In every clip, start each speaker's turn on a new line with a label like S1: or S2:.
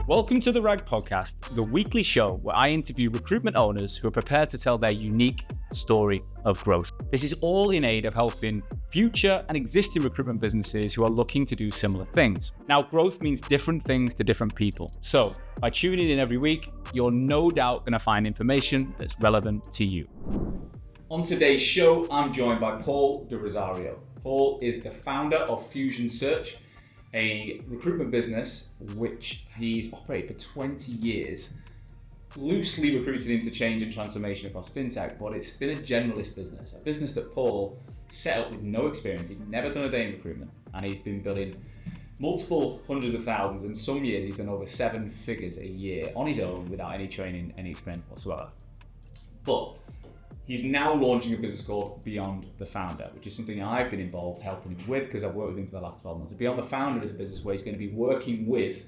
S1: Welcome to the RAG Podcast, the weekly show where I interview recruitment owners who are prepared to tell their unique story of growth. This is all in aid of helping future and existing recruitment businesses who are looking to do similar things. Now, growth means different things to different people. So by tuning in every week, you're no doubt going to find information that's relevant to you. On today's show, I'm joined by Paul de Rozarieux. Paul is the founder of Fusion Search, a recruitment business which he's operated for 20 years, loosely recruited into change and transformation across FinTech, but it's been a generalist business, a business that Paul set up with no experience. He'd never done a day in recruitment, and he's been billing multiple hundreds of thousands, and some years he's done over 7 figures a year on his own without any training, any experience whatsoever. But he's now launching a business called Beyond the Founder, which is something I've been involved helping him with because I've worked with him for the last 12 months. Beyond the Founder is a business where he's going to be working with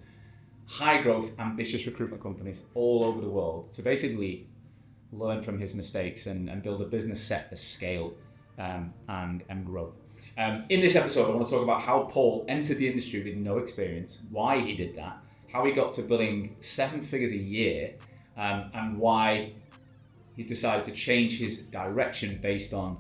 S1: high growth, ambitious recruitment companies all over the world to basically learn from his mistakes and build a business set for scale and growth. In this episode, I want to talk about how Paul entered the industry with no experience, why he did that, how he got to billing 7 figures a year, and why he's decided to change his direction based on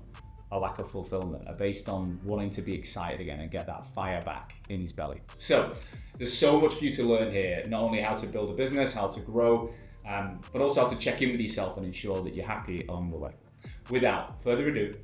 S1: a lack of fulfillment, based on wanting to be excited again and get that fire back in his belly. So there's so much for you to learn here, not only how to build a business, how to grow, but also how to check in with yourself and ensure that you're happy along the way. Without further ado,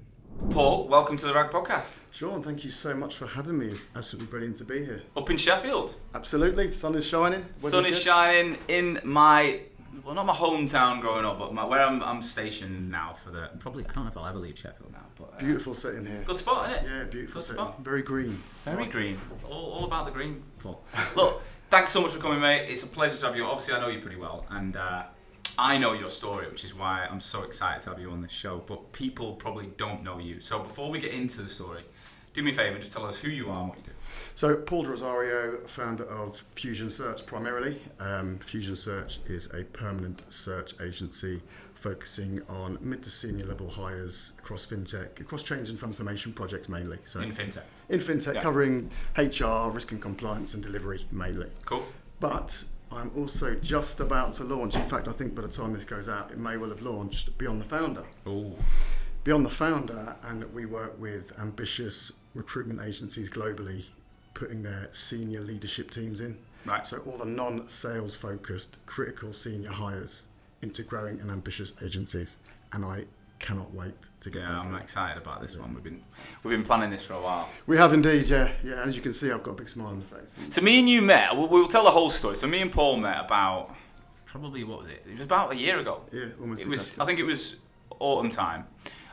S2: Paul, welcome to the RAG Podcast.
S3: Sean, thank you so much for having me. It's absolutely brilliant to be here.
S2: Up in Sheffield.
S3: Absolutely, the sun is shining.
S2: Sun is shining in my, well, not my hometown growing up, but where I'm stationed now for the, probably, I don't know if I'll ever leave Sheffield now. But
S3: beautiful setting here.
S2: Good spot, isn't it?
S3: Yeah, beautiful
S2: good
S3: setting.
S2: Spot.
S3: Very green.
S2: Very green. All about the green, Paul. Look, thanks so much for coming, mate. It's a pleasure to have you. Obviously, I know you pretty well, and I know your story, which is why I'm so excited to have you on this show, but people probably don't know you. So before we get into the story, do me a favour, just tell us who you are and what you do.
S3: So, Paul de Rozarieux, founder of Fusion Search primarily. Fusion Search is a permanent search agency focusing on mid to senior level hires across FinTech, across change and transformation projects mainly. So
S2: In FinTech?
S3: In FinTech,
S2: yeah.
S3: Covering HR, risk and compliance and delivery mainly.
S2: Cool.
S3: But I'm also just about to launch, in fact I think by the time this goes out it may well have launched, Beyond the Founder.
S2: Ooh.
S3: Beyond the Founder, and we work with ambitious recruitment agencies globally putting their senior leadership teams in.
S2: Right.
S3: So all the non-sales focused critical senior hires into growing and ambitious agencies, and I cannot wait to get
S2: Yeah, I'm excited about this one. We've been planning this for a while.
S3: We have indeed, yeah. As you can see, I've got a big smile on the face.
S2: So me and you met, we'll tell the whole story. So me and Paul met about, probably, what was it? It was about a year ago.
S3: Yeah, almost.
S2: It was.
S3: Exactly.
S2: I think it was autumn time.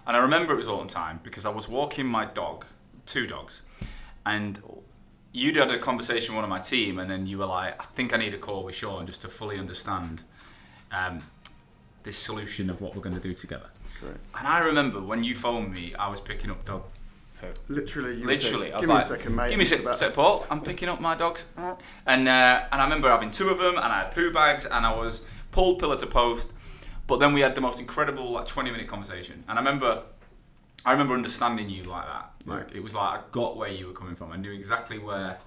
S2: And I remember it was autumn time because I was walking my dog, 2 dogs, and you'd had a conversation with one of my team, and then you were like, I think I need a call with Sean just to fully understand this solution of what we're going to do together.
S3: Correct.
S2: And I remember when you phoned me, I was picking up dog poo.
S3: Literally,
S2: I was
S3: give
S2: like,
S3: me a second, mate.
S2: Give me a sec, Paul. I'm picking up my dogs. And I remember having 2 of them, and I had poo bags, and I was pulled pillar to post. But then we had the most incredible 20-minute conversation, and I remember understanding you like that. Like it was like I got where you were coming from. I knew exactly where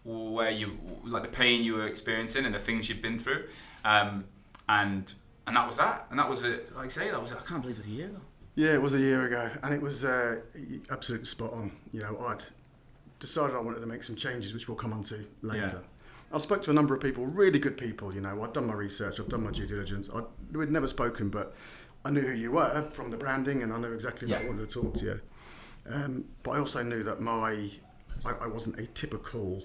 S2: you, like the pain you were experiencing and the things you'd been through, and that was that. And that was it. Like I say, that was. I can't believe it was a year ago.
S3: Yeah, it was a year ago, and it was absolutely spot on. You know, I'd decided I wanted to make some changes, which we'll come on to later.
S2: Yeah.
S3: I spoke to a number of people, really good people. You know, I'd done my research, I'd done my due diligence. We'd never spoken, but I knew who you were from the branding, and I knew exactly what I wanted to talk to you. But I also knew that I wasn't a typical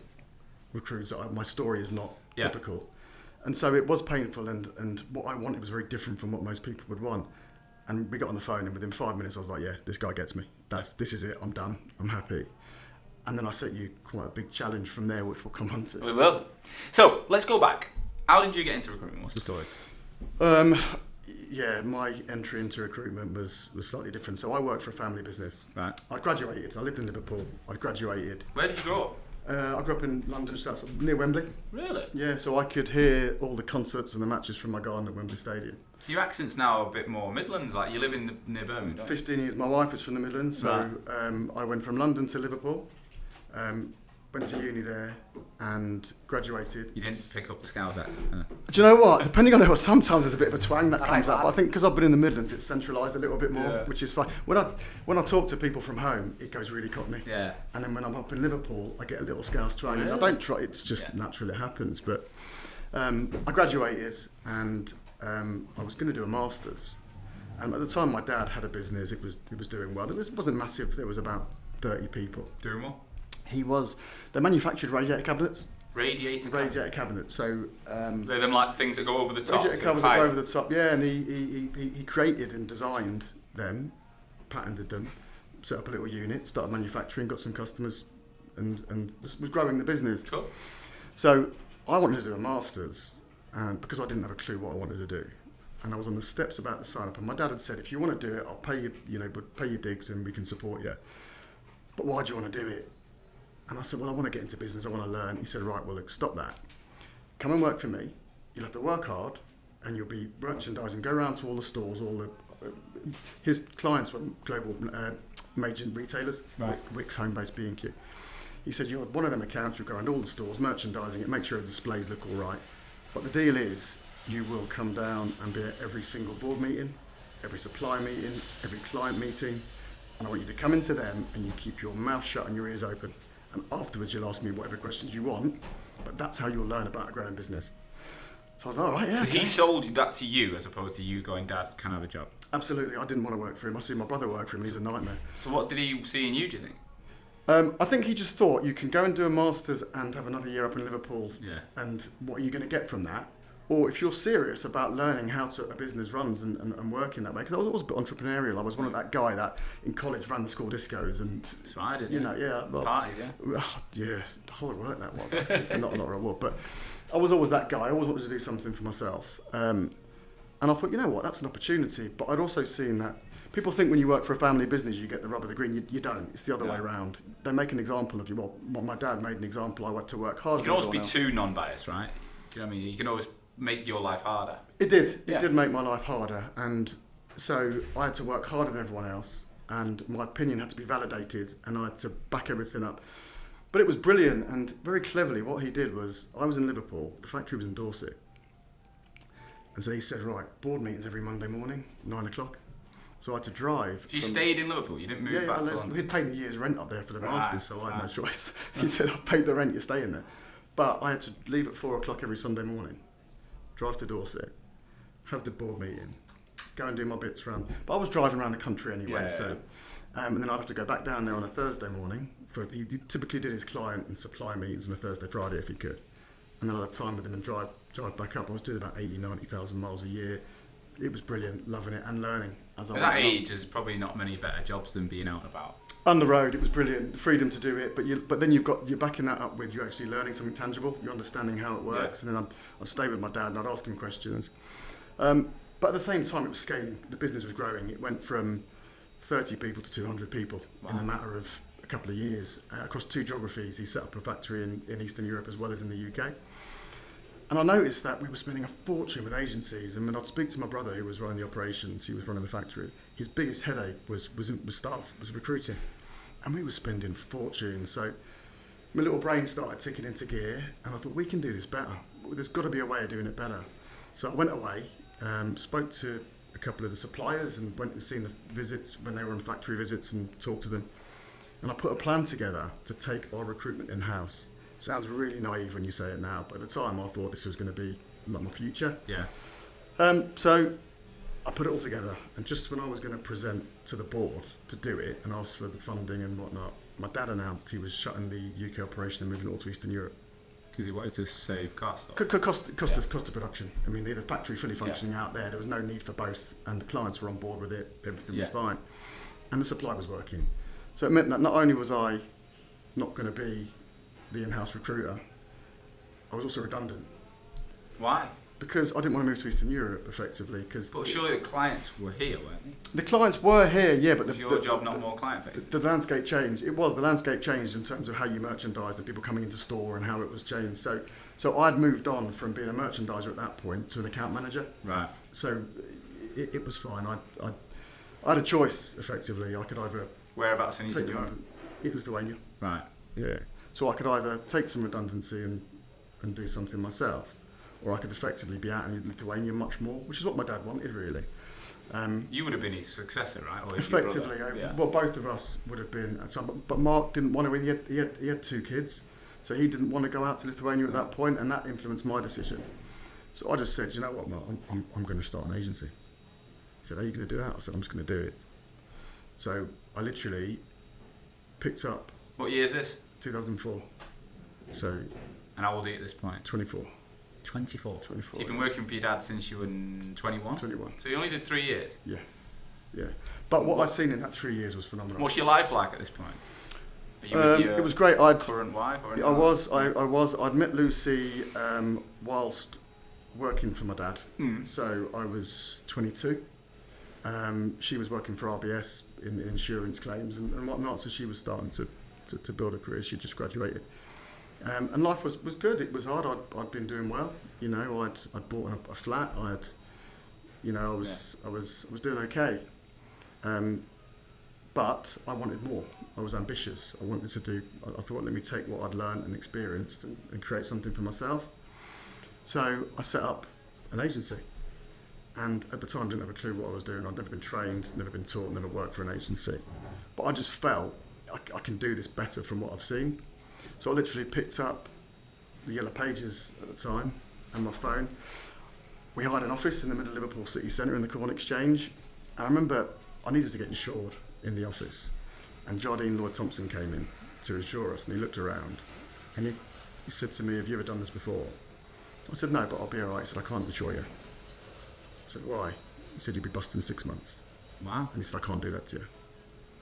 S3: recruiter. My story is not typical, and so it was painful. And what I wanted was very different from what most people would want. And we got on the phone, and within 5 minutes, I was like, "Yeah, this guy gets me. This is it. I'm done. I'm happy." And then I set you quite a big challenge from there, which we'll come on to.
S2: We will. So let's go back. How did you get into recruitment? What's the story?
S3: Yeah, my entry into recruitment was slightly different. So I worked for a family business.
S2: Right.
S3: I graduated. I lived in Liverpool. I graduated.
S2: Where did you grow up?
S3: I grew up in London, just outside, near Wembley.
S2: Really?
S3: Yeah, so I could hear all the concerts and the matches from my garden at Wembley Stadium.
S2: So your accent's now a bit more Midlands, like you live near Birmingham, don't you?
S3: 15 years. My wife is from the Midlands, so I went from London to Liverpool. went to uni there and graduated.
S2: You didn't pick up the scales there.
S3: Do you know what? Depending on who, sometimes there's a bit of a twang that comes up. But I think because I've been in the Midlands, it's centralised a little bit more, which is fine. When I talk to people from home, it goes really Cockney. Yeah. And then when I'm up in Liverpool, I get a little Scouse twang. Really? And I don't try. It's just natural. It happens. But I graduated and I was going to do a masters. And at the time, my dad had a business. It was doing well. It wasn't massive. There was about 30 people.
S2: Doing what?
S3: They manufactured radiator cabinets.
S2: Radiator
S3: cabinets. So
S2: they're them like things that go over the top.
S3: Radiator cabinets that go over the top. Yeah, and he created and designed them, patented them, set up a little unit, started manufacturing, got some customers, and was growing the business. Cool. So I wanted to do a masters, and because I didn't have a clue what I wanted to do. And I was on the steps about to sign up, and my dad had said, if you want to do it, I'll pay you, we'll pay your digs and we can support you. But why do you want to do it? And I said, well, I want to get into business, I want to learn. He said, right, well, look, stop that. Come and work for me. You'll have to work hard, and you'll be merchandising, go around to all the stores, his clients were global major retailers, right. Wickes, Homebase, B&Q. He said, you're one of them accounts, you'll go around all the stores, merchandising it, make sure the displays look all right. But the deal is, you will come down and be at every single board meeting, every supply meeting, every client meeting, and I want you to come into them and you keep your mouth shut and your ears open. And afterwards you'll ask me whatever questions you want, but that's how you'll learn about a growing business. So I was like, all right, yeah.
S2: So he sold that to you as opposed to you going, Dad, can I have a job?
S3: Absolutely, I didn't want to work for him. I see my brother work for him, he's a nightmare.
S2: So what did he see in you, do you think?
S3: I think he just thought, you can go and do a masters and have another year up in Liverpool, and what are you going to get from that? Or if you're serious about learning how a business runs and working that way, because I was always a bit entrepreneurial. I was one of that guy that in college ran the school discos and
S2: that's what I did.
S3: Parties, hard work that was. Actually, not a lot of reward, but I was always that guy. I always wanted to do something for myself, and I thought, you know what, that's an opportunity. But I'd also seen that people think when you work for a family business you get the rub of the green. You don't. It's the other way around. They make an example of you. Well, my dad made an example. I went to work hard.
S2: You can always be too non-biased, right? Do you know what I mean? You can always make your life harder.
S3: It did. It did make my life harder, and so I had to work harder than everyone else, and my opinion had to be validated, and I had to back everything up. But it was brilliant, and very cleverly what he did was, I was in Liverpool, the factory was in Dorset, and so he said, right, board meetings every Monday morning, 9 o'clock. So I had to drive.
S2: So you stayed in Liverpool? You didn't move back to London?
S3: He'd paid me a year's rent up there for the masters, so I had no choice. He said, I've paid the rent, you're staying there. But I had to leave at 4 o'clock every Sunday morning, drive to Dorset, have the board meeting, go and do my bits around. But I was driving around the country anyway, and then I'd have to go back down there on a Thursday morning. He typically did his client and supply meetings on a Thursday, Friday if he could. And then I'd have time with him and drive back up. I was doing about 90,000 miles a year. It was brilliant, loving it and learning. At
S2: that age, there's probably not many better jobs than being out and about.
S3: On the road, it was brilliant, the freedom to do it, but then you're backing that up with you actually learning something tangible, you're understanding how it works, and then I'd stay with my dad and I'd ask him questions. But at the same time, it was scaling, the business was growing. It went from 30 people to 200 people in a matter of a couple of years, across 2 geographies. He set up a factory in Eastern Europe as well as in the UK. And I noticed that we were spending a fortune with agencies, and when I'd speak to my brother who was running the operations, he was running the factory, his biggest headache was staff, was recruiting. And we were spending fortune. So my little brain started ticking into gear, and I thought, we can do this better. There's got to be a way of doing it better. So I went away, spoke to a couple of the suppliers and went and seen the visits when they were on factory visits and talked to them. And I put a plan together to take our recruitment in-house. Sounds really naive when you say it now, but at the time I thought this was going to be like my future.
S2: Yeah.
S3: So I put it all together, and just when I was going to present to the board to do it and ask for the funding and whatnot, my dad announced he was shutting the UK operation and moving it all to Eastern Europe.
S2: Because he wanted to save costs?
S3: Cost of production. I mean, they had a factory fully functioning out there. There was no need for both, and the clients were on board with it. Everything was fine. And the supply was working. So it meant that not only was I not going to be the in-house recruiter, I was also redundant.
S2: Why?
S3: Because I didn't want to move to Eastern Europe, effectively.
S2: But surely the clients were here, weren't they?
S3: The clients were here, yeah, but...
S2: Was your job not more client-facing?
S3: The landscape changed. It was. The landscape changed in terms of how you merchandise, the people coming into store and how it was changed. So I'd moved on from being a merchandiser at that point to an account manager.
S2: Right.
S3: So it was fine. I had a choice, effectively. I could either...
S2: Whereabouts in Eastern Europe?
S3: Lithuania.
S2: Right.
S3: Yeah. So I could either take some redundancy and do something myself, or I could effectively be out in Lithuania much more, which is what my dad wanted, really.
S2: You would have been his successor, right? Or
S3: Effectively, well, both of us would have been at some, but Mark didn't want to. He had 2 kids, so he didn't want to go out to Lithuania at that point, and that influenced my decision. So I just said, you know what, Mark, I'm going to start an agency. He said, "Are you going to do that?" I said, "I'm just going to do it." So I literally picked up.
S2: What year is this?
S3: 2004. So.
S2: And how old are you at this point?
S3: 24.
S2: 24.
S3: 24.
S2: So you've been working for your dad since you were 21?
S3: 21.
S2: So you only did 3 years?
S3: Yeah. But what I've seen in that 3 years was phenomenal.
S2: What's your life like at this point? Are you with your
S3: it was great.
S2: current wife? Or
S3: I was. I'd met Lucy whilst working for my dad. So I was 22. She was working for RBS in insurance claims and whatnot, so she was starting to build a career. She just graduated. And life was good. It was hard. I'd been doing well. You know, I'd bought a flat. I was doing okay. But I wanted more. I was ambitious. I wanted to do. I thought, let me take what I'd learned and experienced and create something for myself. So I set up an agency. And at the time, I didn't have a clue what I was doing. I'd never been trained, never been taught, never worked for an agency. But I just felt I can do this better from what I've seen. So I literally picked up the Yellow Pages at the time and my phone. We hired an office in the middle of Liverpool city centre in the Corn Exchange. And I remember I needed to get insured in the office. And Jardine Lloyd Thompson came in to insure us, and he looked around. And he said to me, "Have you ever done this before?" I said, "No, but I'll be all right." He said, "I can't insure you." I said, "Why?" He said, "You'll be busted in 6 months."
S2: Wow.
S3: And he said, "I can't do that to you."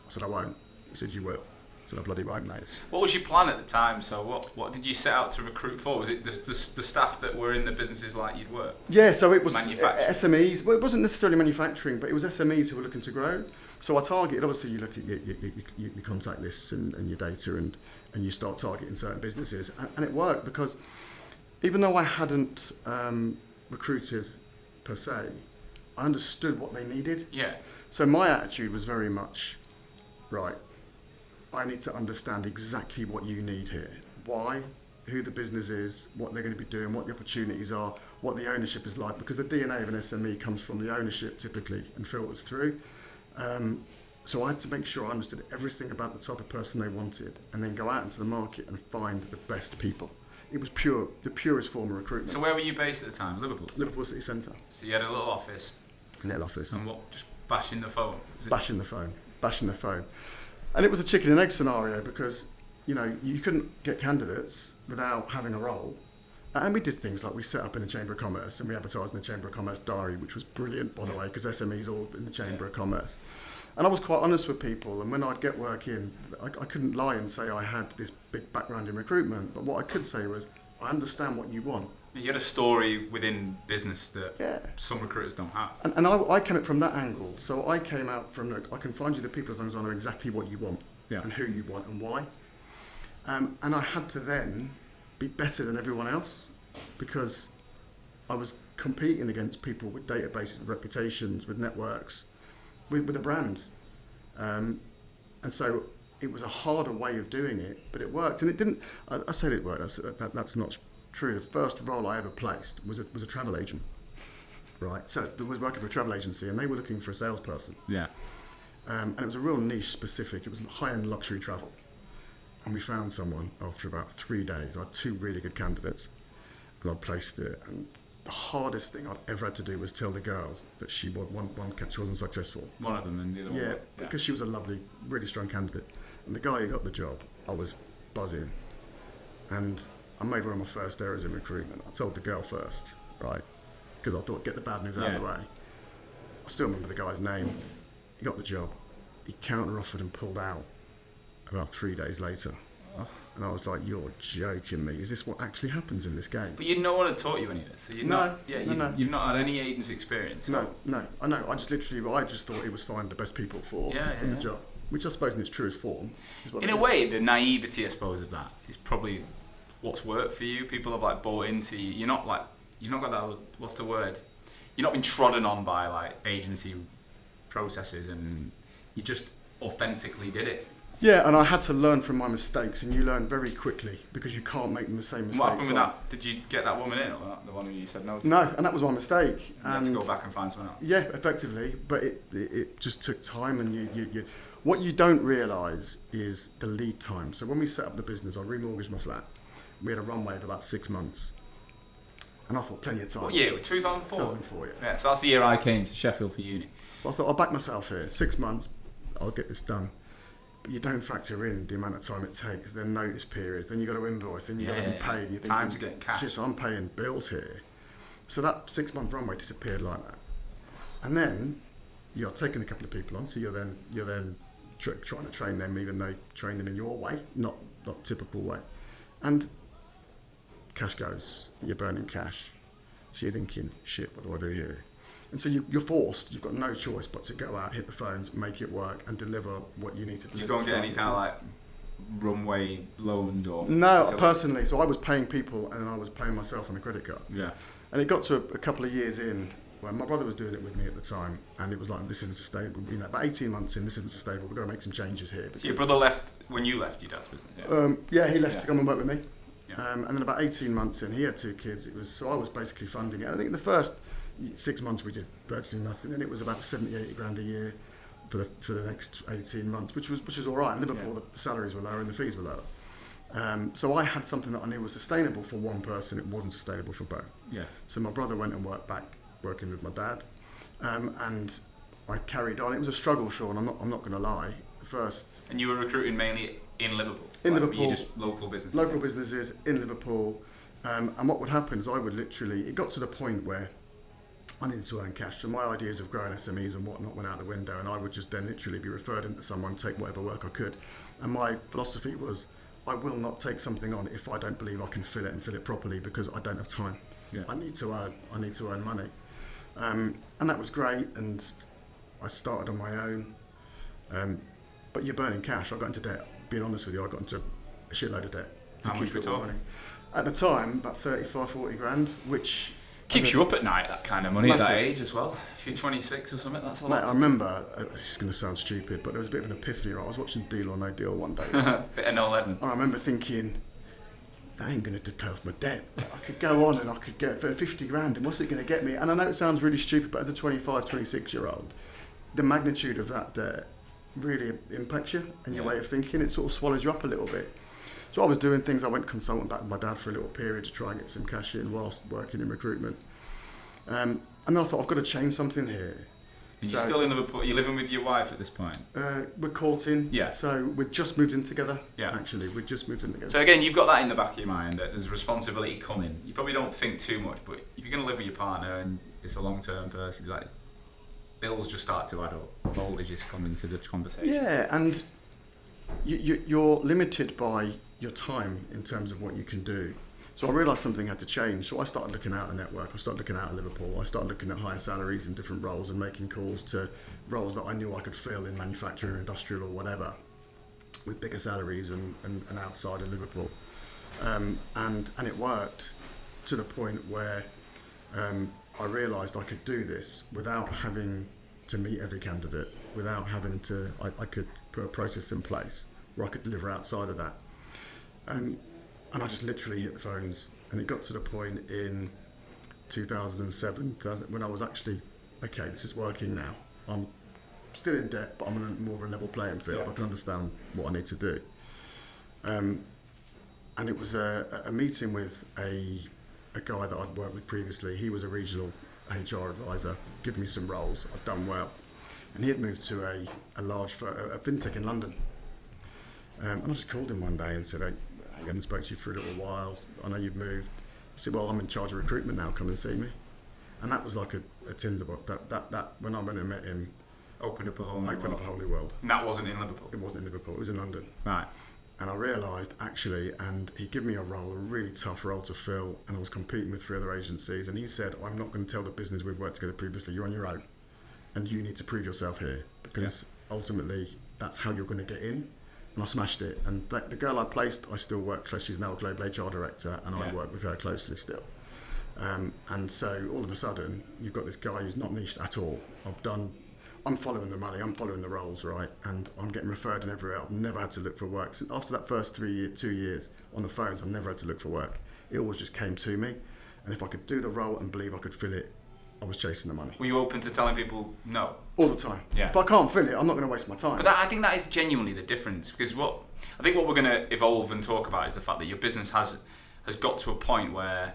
S3: I said, "I won't." He said, "You will." I said, "I bloody won't, mate."
S2: What was your plan at the time? So what did you set out to recruit for? Was it the staff that were in the businesses like you'd worked?
S3: Yeah, so it was
S2: SMEs.
S3: Well, it wasn't necessarily manufacturing, but it was SMEs who were looking to grow. So I targeted, obviously you look at your contact lists and your data and you start targeting certain businesses. And it worked because even though I hadn't recruited per se, I understood what they needed.
S2: Yeah.
S3: So my attitude was very much, right, I need to understand exactly what you need here. Why, who the business is, what they're going to be doing, what the opportunities are, what the ownership is like, because the DNA of an SME comes from the ownership typically and filters through. So I had to make sure I understood everything about the type of person they wanted and then go out into the market and find the best people. It was the purest form of recruitment.
S2: So where were you based at the time? Liverpool?
S3: Liverpool City Centre.
S2: So you had a little office?
S3: Little office.
S2: And what, just bashing the phone?
S3: Bashing the phone. And it was a chicken and egg scenario because, you know, you couldn't get candidates without having a role. And we did things like we set up in the Chamber of Commerce and we advertised in the Chamber of Commerce diary, which was brilliant, by the way, because SMEs all in the Chamber of Commerce. And I was quite honest with people, and when I'd get work in, I couldn't lie and say I had this big background in recruitment, but what I could say was, I understand what you want.
S2: You had a story within business that some recruiters don't have.
S3: And I came at from that angle. So I came out from, look, I can find you the people as long as I know exactly what you want and who you want and why. And I had to then be better than everyone else because I was competing against people with databases, with reputations, with networks, with a brand. And so it was a harder way of doing it, but it worked. And it didn't, I said it worked, that's not true. The first role I ever placed was a travel agent, right? So I was working for a travel agency and they were looking for a salesperson.
S2: Yeah.
S3: And it was a real niche specific. It was high-end luxury travel. And we found someone after about 3 days. I had 2 really good candidates and I placed it. And the hardest thing I'd ever had to do was tell the girl that she wasn't successful.
S2: One of them and the other one.
S3: Yeah, because she was a lovely, really strong candidate. And the guy who got the job, I was buzzing. And I made one of my first errors in recruitment. I told the girl first, right? Because I thought, get the bad news out of the way. I still remember the guy's name. He got the job. He counter-offered and pulled out about 3 days later. And I was like, you're joking me. Is this what actually happens in this game?
S2: But no one had taught you any of this. So you've not had any agency experience.
S3: No, I know. I just thought it was find the best people for the job. Which I suppose in its truest form.
S2: In a way, the naivety, I suppose, of that is probably what's worked for you. People have like bought into you. You've not got that, what's the word? You've not been trodden on by like agency processes and you just authentically did it.
S3: Yeah, and I had to learn from my mistakes, and you learn very quickly because you can't make the same mistakes.
S2: What happened with that? Did you get that woman in, or not? The one who you said no to?
S3: No, and that was my mistake.
S2: You
S3: and
S2: had to go back and find someone else.
S3: Yeah, effectively, but it just took time, and you what you don't realise is the lead time. So when we set up the business, I remortgaged my flat. We had a runway of about 6 months, and I thought plenty of time.
S2: What year? 2004?
S3: 2004, yeah.
S2: Yeah, so that's the year I came to Sheffield for uni.
S3: Well, I thought I'll back myself here. 6 months, I'll get this done. But you don't factor in the amount of time it takes, then notice periods, then you got to invoice, then you got to be paid. And
S2: Time to get cash.
S3: Shit, I'm paying bills here. So that 6 month runway disappeared like that. And then you're taking a couple of people on, so you're then trying to train them, even though train them in your way, not typical way. And cash goes, you're burning cash. So you're thinking, shit, what do I do here? And so you're forced, you've got no choice but to go out, hit the phones, make it work, and deliver what you need to deliver.
S2: Did you go and get any kind of like runway loans or?
S3: No,
S2: facilities?
S3: personally. So I was paying people and I was paying myself on a credit card.
S2: Yeah.
S3: And it got to a couple of years in where my brother was doing it with me at the time, and it was like, this isn't sustainable. You know, about 18 months in, this isn't sustainable. We've got to make some changes here.
S2: So your brother left when you left your dad's business?
S3: Yeah, he left to come and work with me.
S2: Yeah.
S3: And then about 18 months in, he had 2 kids. So I was basically funding it. I think in the first 6 months we did virtually nothing. Then it was about 70, 80 grand a year for the next 18 months, which was all right. In Liverpool, the salaries were lower and the fees were lower. So I had something that I knew was sustainable for one person. It wasn't sustainable for both.
S2: Yeah.
S3: So my brother went and worked back working with my dad, and I carried on. It was a struggle, Sean. I'm not going to lie. First.
S2: And you were recruiting mainly in Liverpool.
S3: In
S2: like,
S3: Liverpool.
S2: Were you just local businesses.
S3: Local businesses in Liverpool, and what would happen is I would literally. It got to the point where I needed to earn cash. So my ideas of growing SMEs and whatnot went out the window, and I would just then literally be referred into someone, take whatever work I could. And my philosophy was, I will not take something on if I don't believe I can fill it properly, because I don't have time.
S2: Yeah.
S3: I need to earn money, and that was great. And I started on my own, but you're burning cash. I got into debt. Being honest with you, I got into a shitload of debt to
S2: How much
S3: keep
S2: we
S3: it all
S2: talking?
S3: running. At the time, about 35, 40 grand, which
S2: Keeps you up at night, that kind of money
S3: Massive.
S2: at that age as well. If you're 26 or something, that's a
S3: Mate,
S2: lot.
S3: I remember, it's going to sound stupid, but there was a bit of an epiphany. Right? I was watching Deal or No Deal one day,
S2: Bit of 11.
S3: and I remember thinking, that ain't going to pay off my debt. I could go on and I could get 50 grand, and what's it going to get me? And I know it sounds really stupid, but as a 25, 26-year-old, the magnitude of that debt really impacts you and your way of thinking. It sort of swallows you up a little bit. So I was doing things. I went consultant back with my dad for a little period to try and get some cash in whilst working in recruitment. And then I thought, I've got to change something here.
S2: And you're still in Liverpool. You're living with your wife at this point.
S3: We're courting.
S2: Yeah.
S3: So we'd just moved in together.
S2: Yeah.
S3: Actually, we'd just moved in together.
S2: So again, you've got that in the back of your mind that there's responsibility coming. You probably don't think too much, but if you're going to live with your partner and it's a long-term person, like bills just start to add up. Mortgages come into the conversation.
S3: Yeah, and you're limited by your time in terms of what you can do. So I realised something had to change. So I started looking out a network. I started looking out at Liverpool. I started looking at higher salaries in different roles and making calls to roles that I knew I could fill in manufacturing, industrial, or whatever, with bigger salaries and outside of Liverpool. And it worked to the point where I realised I could do this without having to meet every candidate, without having to. I could put a process in place where I could deliver outside of that. And I just literally hit the phones, and it got to the point in 2007 when I was actually, okay, this is working now. I'm still in debt, but I'm on more of a level playing field. I can understand what I need to do. And it was a meeting with a guy that I'd worked with previously. He was a regional HR advisor, giving me some roles. I'd done well. And he had moved to a large a FinTech in London. And I just called him one day and said, hey, I haven't spoken to you for a little while. I know you've moved. He said, well, I'm in charge of recruitment now. Come and see me. And that was like a tinderbox. That when I went and met him,
S2: Opened up a whole new
S3: world.
S2: And that wasn't in Liverpool.
S3: It wasn't in Liverpool. It was in London.
S2: Right.
S3: And I realised, actually, and he gave me a role, a really tough role to fill, and I was competing with 3 other agencies. And he said, I'm not going to tell the business we've worked together previously. You're on your own. And you need to prove yourself here. Because ultimately, that's how you're going to get in. And I smashed it. And the girl I placed, I still work closely. She's now a global HR director, and I work with her closely still. And so all of a sudden, you've got this guy who's not niched at all. I'm following the money, I'm following the roles, right? And I'm getting referred and everywhere. I've never had to look for work. Since after that first 2 years on the phones, I've never had to look for work. It always just came to me. And if I could do the role and believe I could fill it, I was chasing the money.
S2: Were you open to telling people no?
S3: All the time.
S2: Yeah.
S3: If I can't fill it, I'm not going to waste my time.
S2: But I think that is genuinely the difference, because what we're going to evolve and talk about is the fact that your business has got to a point where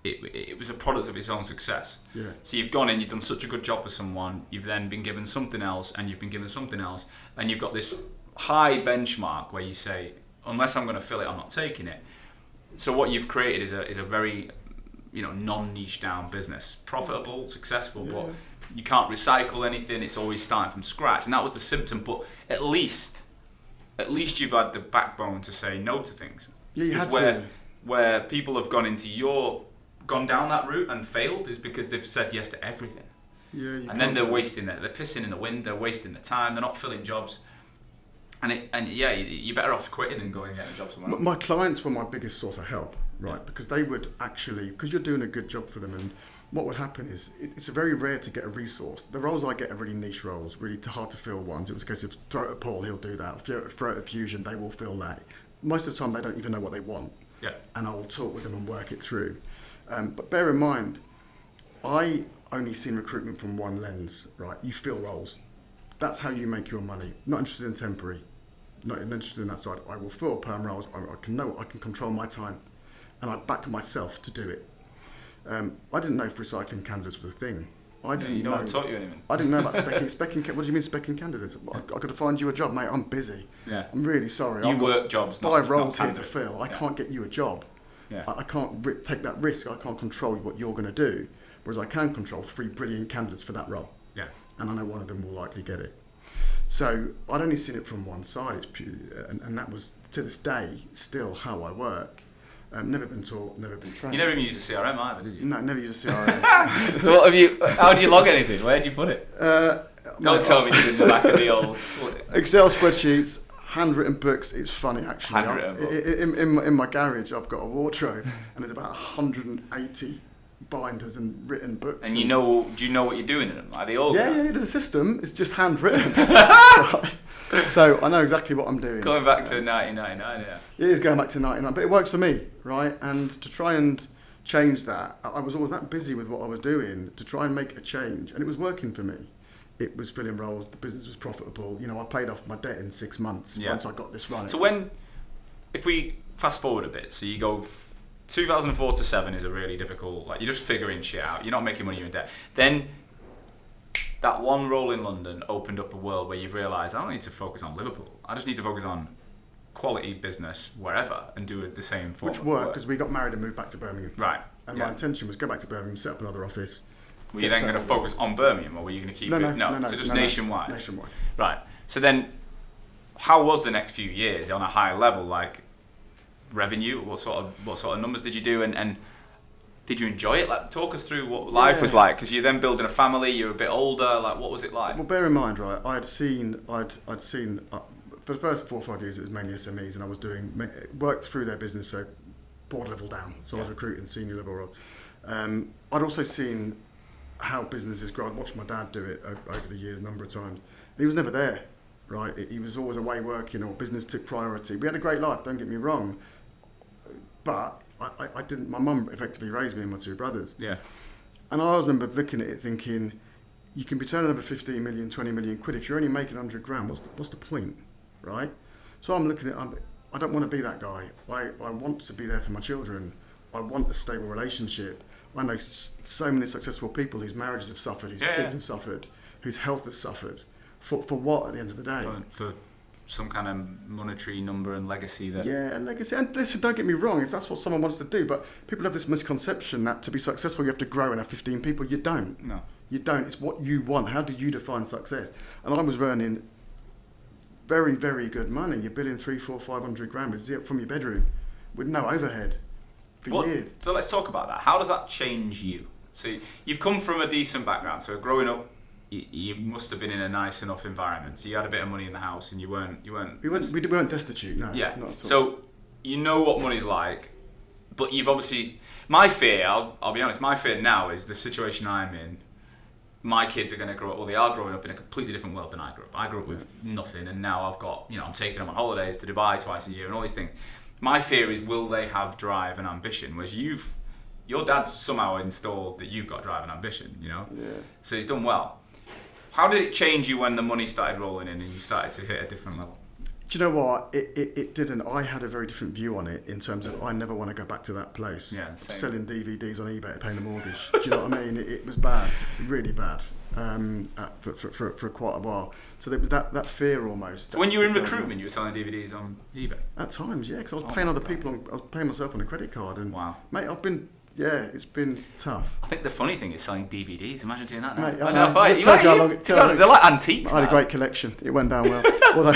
S2: it was a product of its own success.
S3: Yeah.
S2: So you've gone in, you've done such a good job for someone, you've then been given something else, and you've been given something else, and you've got this high benchmark where you say, unless I'm going to fill it, I'm not taking it. So what you've created is a very non-niche down business, profitable, successful, but you can't recycle anything. It's always starting from scratch, and that was the symptom. But at least you've had the backbone to say no to things.
S3: Yeah, you had
S2: to. Where people have gone down that route and failed is because they've said yes to everything.
S3: Yeah,
S2: and then they're wasting it. They're pissing in the wind. They're wasting their time. They're not filling jobs. You're better off quitting and going and getting a job somewhere else.
S3: My clients were my biggest source of help, right? Because they would actually, because you're doing a good job for them, and what would happen is it's very rare to get a resource. The roles I get are really niche roles, really hard to fill ones. It was a case of throw it at Paul, he'll do that. Throw it at Fusion, they will fill that. Most of the time, they don't even know what they want.
S2: Yeah.
S3: And I will talk with them and work it through. But bear in mind, I only seen recruitment from one lens, right? You fill roles. That's how you make your money. Not interested in temporary. Not interested in that side. I will fill perm roles. I can control my time, and I back myself to do it. I didn't know if recycling candidates was a thing. I didn't know.
S2: I taught you anything.
S3: I didn't know about specking. What do you mean specking candidates? I got to find you a job, mate. I'm busy.
S2: Yeah.
S3: I'm really sorry.
S2: You work jobs.
S3: 5 roles
S2: not
S3: here to fill. I can't get you a job.
S2: Yeah.
S3: I can't take that risk. I can't control what you're going to do. Whereas I can control 3 brilliant candidates for that role.
S2: Yeah.
S3: And I know one of them will likely get it. So I'd only seen it from one side, it's pure, and that was to this day still how I work. Never been taught, never been trained.
S2: You never even used a CRM either, did you?
S3: No, never used a CRM.
S2: So what have you? How do you log anything? Where do you put it? Don't tell me it's in the back of the old
S3: Excel spreadsheets, handwritten books. It's funny actually.
S2: Handwritten book.
S3: In my garage, I've got a wardrobe, and there's about 180 binders and written books.
S2: And do you know what you're doing in them? Are they all?
S3: Yeah, there's a system. It's just handwritten. Right. So I know exactly what I'm doing.
S2: Going back to 1999, yeah.
S3: It is going back to 99, but it works for me, right? And to try and change that, I was always that busy with what I was doing to try and make a change, and it was working for me. It was filling roles, the business was profitable. I paid off my debt in 6 months once I got this running.
S2: So if we fast forward a bit, so you go 2004 to 7 is a really difficult, you're just figuring shit out. You're not making money, you're in debt. Then that one role in London opened up a world where you've realised I don't need to focus on Liverpool. I just need to focus on quality business wherever and do the same form.
S3: Which worked because we got married and moved back to Birmingham.
S2: Right.
S3: And my intention was go back to Birmingham, set up another office.
S2: Were you then going to focus on Birmingham, or were you going to keep it? No. So just nationwide.
S3: Nationwide.
S2: Right. So then, how was the next few years on a high level? Like revenue, what sort of numbers did you do, and did you enjoy it? Talk us through what life was like, because you're then building a family. You're a bit older. What was it like?
S3: Well, bear in mind, right? I'd seen for the first 4 or 5 years it was mainly SMEs, and I was worked through their business, so board level down. So I was recruiting senior level roles. I'd also seen how businesses grow. I'd watched my dad do it over the years a number of times. He was never there, right? He was always away working, or business took priority. We had a great life, don't get me wrong, but I didn't. My mum effectively raised me and my 2 brothers.
S2: Yeah.
S3: And I always remember looking at it thinking, you can be turning over 15 million, 20 million quid. If you're only making 100 grand, what's the point, right? So I'm looking at, I don't want to be that guy. I want to be there for my children. I want a stable relationship. I know so many successful people whose marriages have suffered, whose kids have suffered, whose health has suffered. For what at the end of the day?
S2: For some kind of monetary number and legacy that...
S3: Yeah, and legacy. And listen, don't get me wrong, if that's what someone wants to do, but people have this misconception that to be successful you have to grow and have 15 people. You don't.
S2: No.
S3: You don't. It's what you want. How do you define success? And I was earning very, very good money. You're billing 300, 400, 500 grand from your bedroom with no overhead for years.
S2: So let's talk about that. How does that change you? So you've come from a decent background. So growing up, you must have been in a nice enough environment. So you had a bit of money in the house, and we
S3: weren't destitute. No.
S2: Yeah.
S3: Not at all.
S2: So you know what money's like, but you've obviously. My fear, I'll be honest. My fear now is the situation I'm in. my kids are going to grow up, or they are growing up in a completely different world than I grew up. I grew up with nothing, and now I've got, I'm taking them on holidays to Dubai twice a year and all these things. My fear is, will they have drive and ambition? Whereas your dad's somehow installed that you've got drive and ambition,
S3: Yeah.
S2: So he's done well. How did it change you when the money started rolling in and you started to hit a different level?
S3: Do you know what? It didn't. I had a very different view on it in terms of I never want to go back to that place.
S2: Yeah, same.
S3: Selling DVDs on eBay to pay the mortgage. Do you know what I mean? It was bad, really bad, for quite a while. So there was that fear almost.
S2: So when you were in recruitment, you were selling DVDs on eBay?
S3: At times, yeah, because I was paying other people. I was paying myself on a credit card. And
S2: wow.
S3: Mate, it's been tough.
S2: I think the funny thing is selling DVDs. Imagine doing that now.
S3: Mate,
S2: They're like antiques.
S3: I had a great collection. It went down well. Although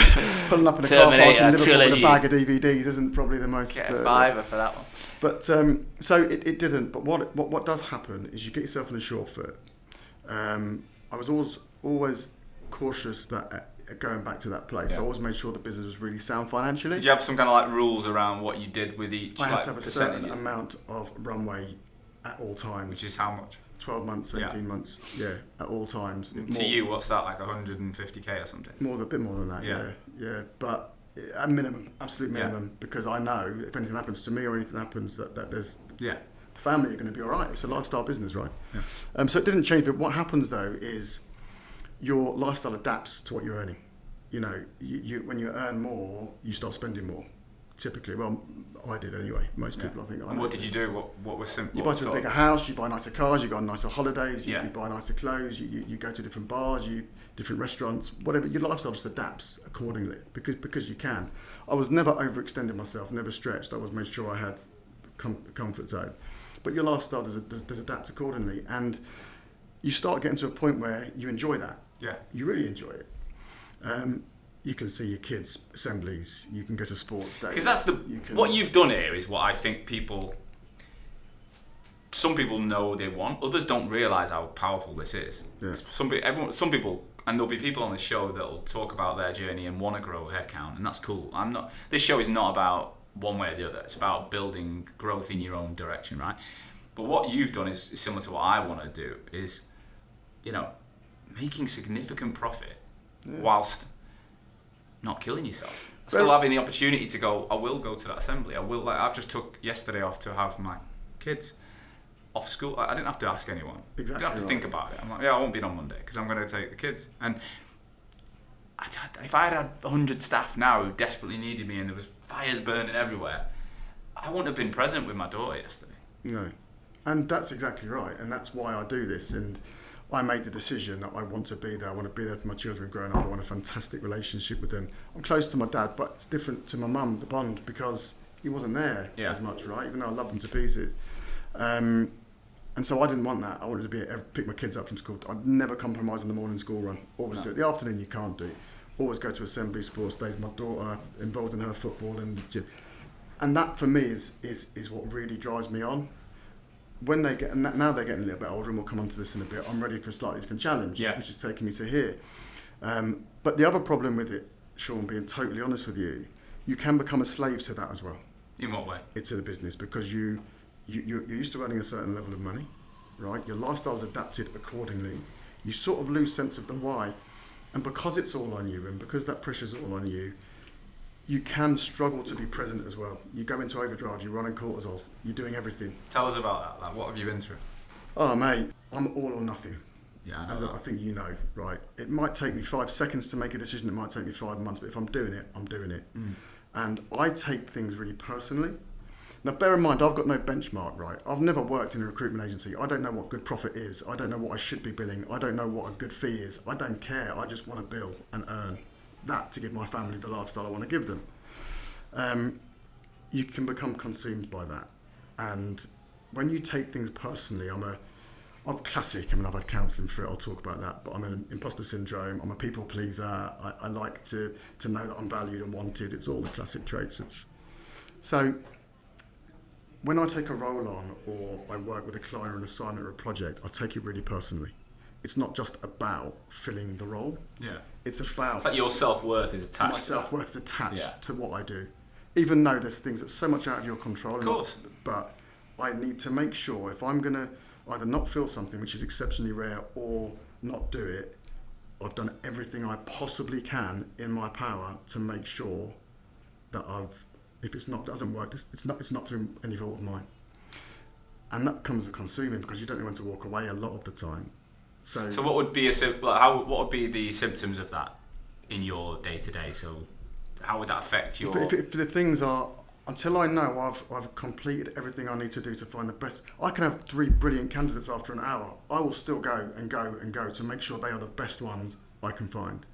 S3: pulling up in a car park in Liverpool with a bag of DVDs isn't probably the most.
S2: Get a fiver for that one.
S3: But so it didn't. But what does happen is you get yourself on a short foot. I was always cautious that. Going back to that place, I always made sure the business was really sound financially.
S2: Did you have some kind of like rules around what you did with each?
S3: I had to have a certain amount of runway at all times.
S2: Which is how much?
S3: 12 months, 18 months, at all times.
S2: To you, what's that, like 150k or something?
S3: A bit more than that, yeah. But a minimum, absolute minimum, because I know if anything happens to me or anything happens that there's the family are going to be all right. It's a lifestyle business, right? Yeah. So it didn't change, but what happens though is your lifestyle adapts to what you're earning. You when you earn more, you start spending more. Typically, well, I did anyway. Most people, I think.
S2: And what did you do? What was simple?
S3: You buy a bigger house. You buy nicer cars. You go on nicer holidays. You buy nicer clothes. You go to different bars. Different restaurants. Whatever. Your lifestyle just adapts accordingly because you can. I was never overextending myself. Never stretched. I always made sure I had comfort zone. But your lifestyle does adapt accordingly, and you start getting to a point where you enjoy that.
S2: Yeah.
S3: You really enjoy it. You can see your kids' assemblies. You can go to sports days.
S2: Because that's what you've done here is what I think some people know they want. Others don't realise how powerful this is.
S3: Yeah.
S2: Some people, and there'll be people on the show that'll talk about their journey and want to grow headcount, and that's cool. This show is not about one way or the other. It's about building growth in your own direction, right? But what you've done is similar to what I want to do. Is, making significant profit whilst not killing yourself. Still having the opportunity to go, I will go to that assembly. I will. I've just took yesterday off to have my kids off school. I didn't have to ask anyone.
S3: Exactly.
S2: I didn't have to think about it. I'm like, I won't be in on Monday because I'm going to take the kids. And if I had 100 staff now who desperately needed me and there was fires burning everywhere, I wouldn't have been present with my daughter yesterday.
S3: No. And that's exactly right. And that's why I do this. And I made the decision that I want to be there. I want to be there for my children growing up. I want a fantastic relationship with them. I'm close to my dad, but it's different to my mum, the bond, because he wasn't there as much, right? Even though I love him to pieces. And so I didn't want that. I wanted to pick my kids up from school. I'd never compromise on the morning school run. Always do it. The afternoon you can't do. Always go to assembly, sports days. My daughter involved in her football and the gym. And that for me is what really drives me on. When they get, now they're getting a little bit older, and we'll come on to this in a bit, I'm ready for a slightly different challenge, which is taking me to here. But the other problem with it, Sean, being totally honest with you, you can become a slave to that as well.
S2: In what way?
S3: It's in the business, because you're used to earning a certain level of money, right? Your lifestyle's adapted accordingly. You sort of lose sense of the why. And because it's all on you, and because that pressure's all on you, you can struggle to be present as well. You go into overdrive, you're running cortisol, you're doing everything.
S2: Tell us about that. Like, what have you been through?
S3: Oh, mate, I'm all or nothing.
S2: Yeah, I know.
S3: As I think you know, right? It might take me 5 seconds to make a decision, it might take me 5 months, but if I'm doing it, I'm doing it. And I take things really personally. Now, bear in mind, I've got no benchmark, right? I've never worked in a recruitment agency. I don't know what good profit is. I don't know what I should be billing. I don't know what a good fee is. I don't care. I just want to bill and earn that to give my family the lifestyle I want to give them. You can become consumed by that. And when you take things personally, I'm classic. I mean, I've had counselling for it. I'll talk about that. But I'm an imposter syndrome. I'm a people pleaser. I like to know that I'm valued and wanted. It's all the classic traits of. So when I take a role on, or I work with a client or an assignment or a project, I take it really personally. It's not just about filling the role.
S2: Yeah.
S3: It's about...
S2: It's like your self-worth is attached.
S3: My self-worth is attached to what I do. Even though there's things that's so much out of your control.
S2: Of course.
S3: But I need to make sure if I'm going to either not fill something, which is exceptionally rare, or not do it. I've done everything I possibly can in my power to make sure that if doesn't work, it's not through any fault of mine. And that comes with consuming, because you don't know when to walk away a lot of the time. So
S2: what would be what would be the symptoms of that in your day to day? So how would that affect your?
S3: If the things are, until I know I've completed everything I need to do to find the best, I can have 3 brilliant candidates after an hour. I will still go to make sure they are the best ones I can find.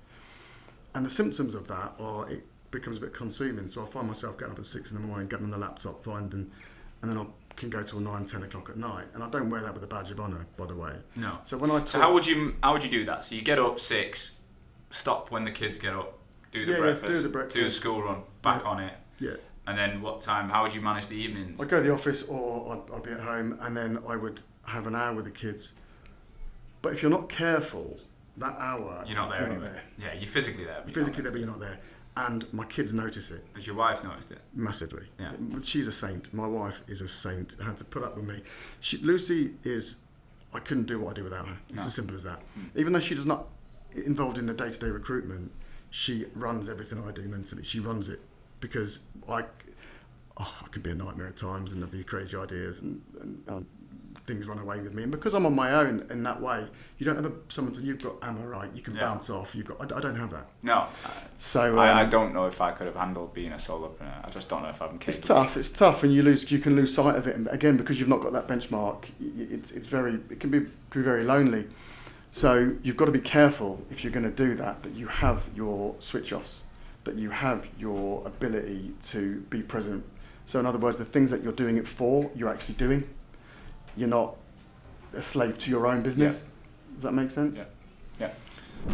S3: And the symptoms of that are, it becomes a bit consuming. So I find myself getting up at 6 in the morning, getting on the laptop, and then I can go till 9, 10 o'clock at night. And I don't wear that with a badge of honour, by the way.
S2: No.
S3: So when
S2: So how would you do that? So you get up 6, stop when the kids get up, do the breakfast, do the school run, back on it.
S3: Yeah.
S2: And then what time? How would you manage the evenings?
S3: I'd go to the office, or I'd be at home, and then I would have an hour with the kids. But if you're not careful, that hour,
S2: you're not there anyway. Yeah, you're physically there.
S3: You're physically there, but you're not there. And my kids notice it.
S2: Has your wife noticed it?
S3: Massively.
S2: Yeah.
S3: She's a saint. My wife is a saint. Had to put up with me. Lucy is. I couldn't do what I do without her. It's as simple as that. Even though she does not involved in the day-to-day recruitment, she runs everything I do mentally. She runs it, because I can be a nightmare at times and have these crazy ideas and things run away with me. And because I'm on my own in that way, you don't have someone you've got ammo, right? You can bounce off. I don't have that.
S2: No.
S3: So
S2: I don't know if I could have handled being a solopreneur. I just don't know if I'm capable.
S3: It's tough, and you can lose sight of it. And again, because you've not got that benchmark, it can be very lonely. So you've got to be careful if you're going to do that you have your switch offs, that you have your ability to be present. So in other words, the things that you're doing it for, you're actually doing. You're not a slave to your own business. Yeah. Does that make sense?
S2: Yeah.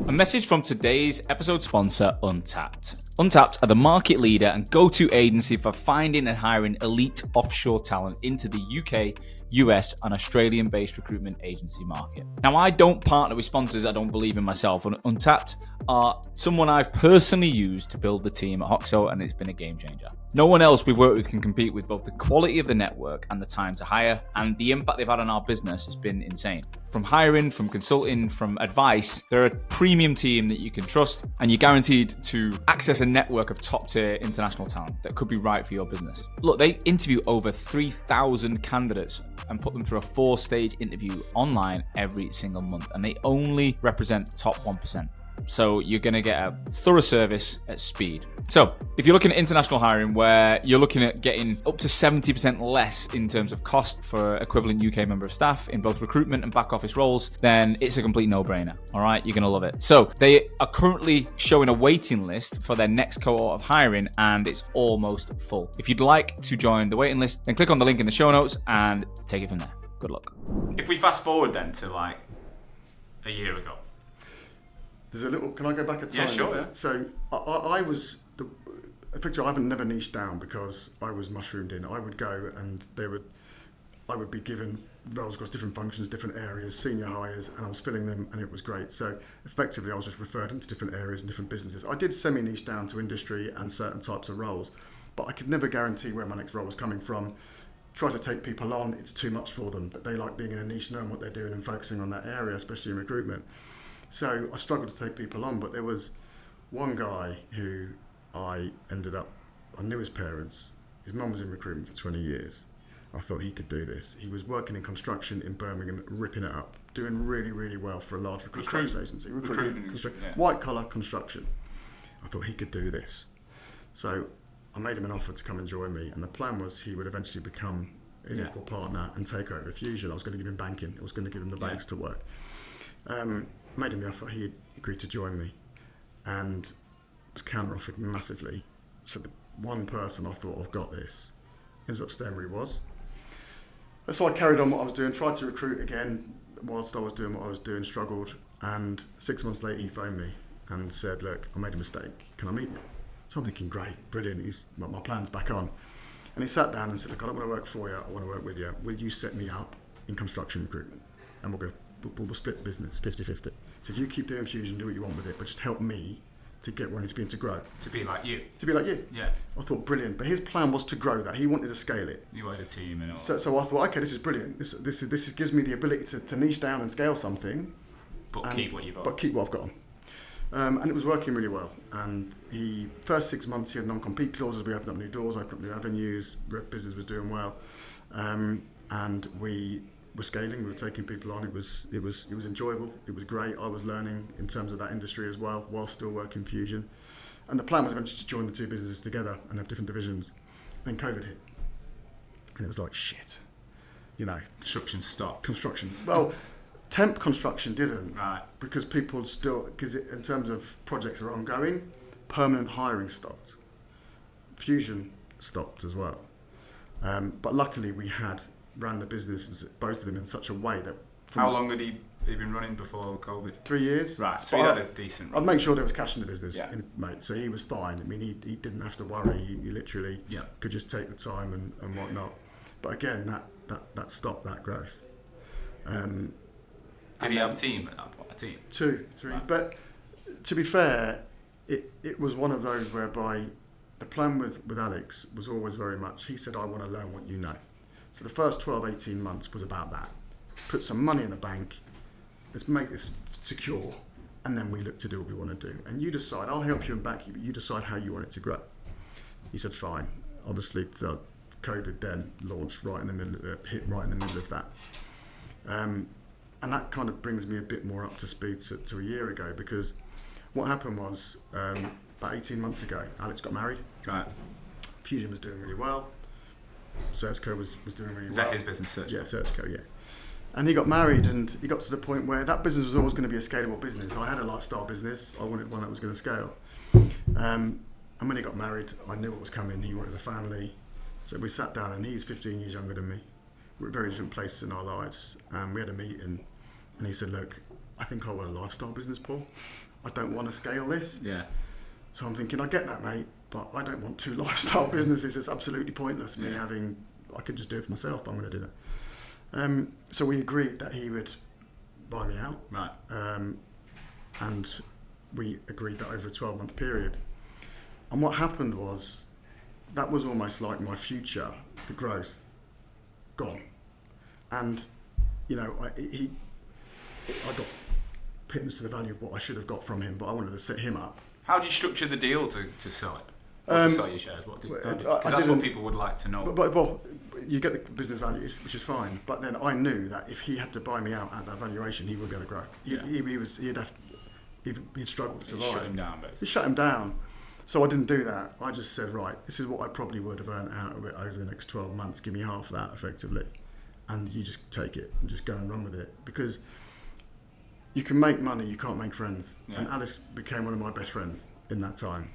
S1: A message from today's episode sponsor, Untapped. Untapped are the market leader and go-to agency for finding and hiring elite offshore talent into the UK, US, and Australian-based recruitment agency market. Now, I don't partner with sponsors I don't believe in myself, and Untapped are someone I've personally used to build the team at Hoxo, and it's been a game changer. No one else we've worked with can compete with both the quality of the network and the time to hire, and the impact they've had on our business has been insane. From hiring, from consulting, from advice, they're a premium team that you can trust, and you're guaranteed to access a network of top-tier international talent that could be right for your business. Look, they interview over 3,000 candidates and put them through a 4-stage interview online every single month, and they only represent the top 1%. So you're going to get a thorough service at speed. So if you're looking at international hiring where you're looking at getting up to 70% less in terms of cost for equivalent UK member of staff in both recruitment and back office roles, then it's a complete no-brainer. All right, you're going to love it. So they are currently showing a waiting list for their next cohort of hiring, and it's almost full. If you'd like to join the waiting list, then click on the link in the show notes and take it from there. Good luck.
S2: If we fast forward then to like a year ago.
S3: There's a little. Can I go back a time?
S2: Yeah, sure. Yeah.
S3: So I was effectively, I haven't never niched down because I was mushroomed in. I would go and I would be given roles across different functions, different areas, senior hires, and I was filling them, and it was great. So effectively, I was just referred into different areas and different businesses. I did semi-niche down to industry and certain types of roles, but I could never guarantee where my next role was coming from. Try to take people on, it's too much for them. That they like being in a niche, knowing what they're doing and focusing on that area, especially in recruitment. So I struggled to take people on, but there was one guy who I knew his parents. His mum was in recruitment for 20 years. I thought he could do this. He was working in construction in Birmingham, ripping it up, doing really, really well for a large construction agency. White collar construction. I thought he could do this. So I made him an offer to come and join me, and the plan was he would eventually become an equal partner and take over Fusion. I was going to give him banking. I was going to give him the banks to work. Made him the offer. He agreed to join me, and was counter-offered massively. So the one person I thought, I've got this, ended up staying where he was. So I carried on what I was doing, tried to recruit again whilst I was doing what I was doing, struggled, and 6 months later he phoned me and said, look, I made a mistake, can I meet you? So I'm thinking, great, brilliant, my plan's back on. And he sat down and said, look, I don't want to work for you, I want to work with you. Will you set me up in construction recruitment? And we'll split the business 50-50. So you keep doing Fusion, do what you want with it, but just help me to get where I need to be and to grow.
S2: To be like you.
S3: To be like you.
S2: Yeah.
S3: I thought, brilliant. But his plan was to grow that. He wanted to scale it.
S2: You wanted a team and all.
S3: So I thought, okay, this is brilliant. This gives me the ability to niche down and scale something
S2: But keep what you've got.
S3: But keep what I've got on. And it was working really well. And first 6 months, he had non-compete clauses. We opened up new doors, opened up new avenues. Business was doing well, and we were scaling. We were taking people on. It was enjoyable. It was great. I was learning in terms of that industry as well, while still working Fusion. And the plan was eventually to join the two businesses together and have different divisions. Then COVID hit, and it was like shit.
S2: Construction stopped.
S3: Well, temp construction didn't,
S2: right?
S3: Because people in terms of projects that are ongoing, permanent hiring stopped. Fusion stopped as well. But luckily we ran the businesses, both of them, in such a way that...
S2: How long had he been running before COVID?
S3: 3 years.
S2: Right, so he had a decent run.
S3: I'd make sure there was cash in the business,
S2: Yeah.
S3: mate, so he was fine. I mean, he didn't have to worry. He literally could just take the time and whatnot. But again, that stopped that growth.
S2: Did he have a team at that point? A team?
S3: 2, 3. Right. But to be fair, it was one of those whereby the plan with Alex was always very much, he said, I want to learn what you know. So the first 12, 18 months was about that. Put some money in the bank, let's make this secure, and then we look to do what we want to do. And you decide, I'll help you and back you, but you decide how you want it to grow. He said, fine. Obviously, COVID then launched hit right in the middle of that. And that kind of brings me a bit more up to speed to a year ago, because what happened was about 18 months ago, Alex got married.
S2: Right.
S3: Fusion was doing really well. SearchCo was doing really well.
S2: Is that his business, SearchCo?
S3: Yeah, SearchCo, yeah. And he got married, and he got to the point where that business was always going to be a scalable business. I had a lifestyle business. I wanted one that was going to scale. And when he got married, I knew what was coming. He wanted a family. So we sat down, and he's 15 years younger than me. We're at very different places in our lives. We had a meeting, and he said, look, I think I want a lifestyle business, Paul. I don't want to scale this.
S2: Yeah.
S3: So I'm thinking, I get that, mate, but I don't want 2 lifestyle businesses. It's absolutely pointless. I could just do it for myself. I'm going to do that. So we agreed that he would buy me out.
S2: Right.
S3: And we agreed that over a 12-month period. And what happened was, that was almost like my future, the growth, gone. And, I got pittance to the value of what I should have got from him, but I wanted to set him up.
S2: How did you structure the deal to sell it? Or to sell your shares? Because that's what people would like to know.
S3: But you get the business value, which is fine. But then I knew that if he had to buy me out at that valuation, he would be able to grow. He'd struggle to survive.
S2: Shut him down, basically.
S3: He shut him down. So I didn't do that. I just said, right, this is what I probably would have earned out of it over the next 12 months. Give me half of that, effectively. And you just take it and just go and run with it. Because you can make money, you can't make friends. Yeah. And Alice became one of my best friends in that time.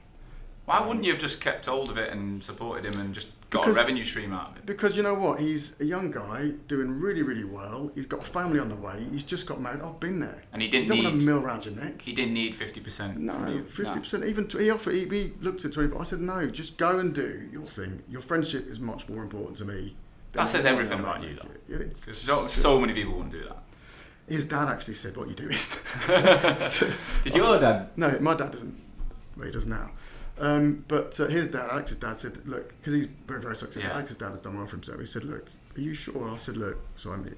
S2: Why wouldn't you have just kept hold of it and supported him and just got a revenue stream out of it?
S3: Because you know what? He's a young guy doing really, really well. He's got a family on the way. He's just got married. I've been there.
S2: And he didn't
S3: need... You don't want to mill around your neck.
S2: He didn't need 50%.
S3: No, 50%. No. Even he offered. He looked at 20%. I said, no, just go and do your thing. Your friendship is much more important to me.
S2: That says everything about you, though. Because so many people wouldn't do that.
S3: His dad actually said, what are you doing?
S2: Did your dad?
S3: No, my dad doesn't. Well, he does now. But his dad, Alex's dad, said, look, because he's very, very successful. Yeah. Alex's dad has done well for himself. He said, look, are you sure? I said, look, Simon,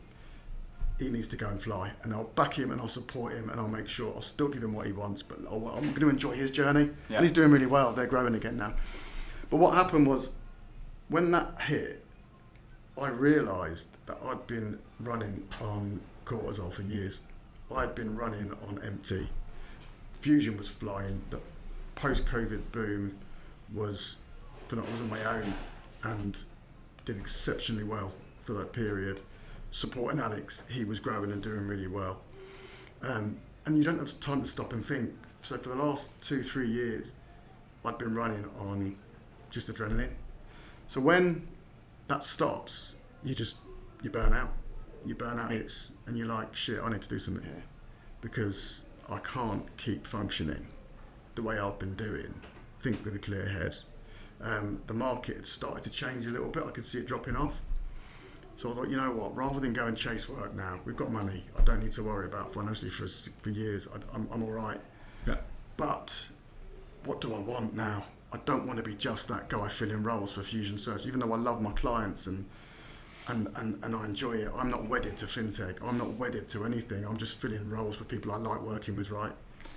S3: he needs to go and fly, and I'll back him and I'll support him and I'll make sure I'll still give him what he wants, but I'm going to enjoy his journey. Yeah. And he's doing really well. They're growing again now. But what happened was, when that hit, I realised that I'd been running on cortisol for years. I'd been running on empty. Fusion was flying. The post-COVID boom was on my own and did exceptionally well for that period. Supporting Alex, he was growing and doing really well. And you don't have time to stop and think. So for the last 2-3 years, I'd been running on just adrenaline. So when that stops, you burn out. You burn out hits, and you're like, shit, I need to do something here, because I can't keep functioning the way I've been doing. Think with a clear head. The market had started to change a little bit. I could see it dropping off. So I thought, you know what, rather than go and chase work now, we've got money. I don't need to worry about financially for years. I'm all right.
S2: Yeah.
S3: But what do I want now? I don't want to be just that guy filling roles for Fusion Search, even though I love my clients and and I enjoy it. I'm not wedded to FinTech. I'm not wedded to anything. I'm just filling roles for people I like working with, right?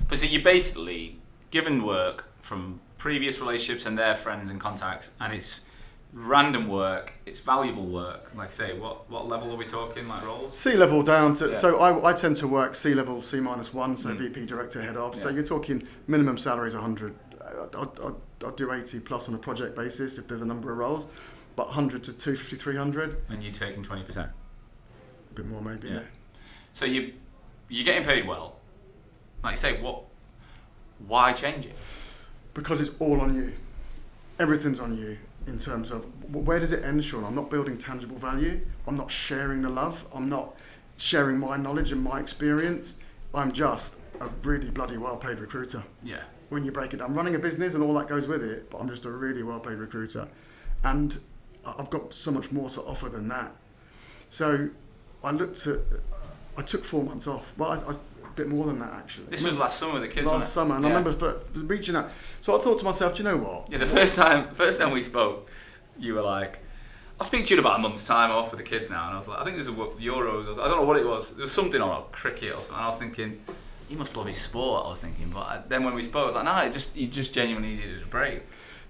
S2: But so you're basically given work from previous relationships and their friends and contacts, and it's random work, it's valuable work. Like say, what level are we talking, like roles?
S3: C-level down to, so I tend to work C-level, C-1, so VP, director, head of. So you're talking minimum salary is 100. I'll do 80 plus on a project basis if there's a number of roles, but 100 to 250, 300.
S2: And you're taking 20%?
S3: A bit more maybe, yeah.
S2: So you're getting paid well. Like you say, why change it?
S3: Because it's all on you. Everything's on you in terms of where does it end, Sean? I'm not building tangible value. I'm not sharing the love. I'm not sharing my knowledge and my experience. I'm just a really bloody well-paid recruiter.
S2: Yeah.
S3: When you break it down, I'm running a business and all that goes with it, but I'm just a really well-paid recruiter. And I've got so much more to offer than that. So I took 4 months off. Well, I a bit more than that actually.
S2: This was last summer with the kids,
S3: last summer, and I remember reaching out. So I thought to myself, do you know what?
S2: Yeah, the first time we spoke, you were like, I'll speak to you in about a month's time off with the kids now. And I was like, I think there's a Euros, I don't know what it was. There was something on cricket or something. And I was thinking, he must love his sport, I was thinking. But then when we spoke, I was like, no, you just genuinely needed a break.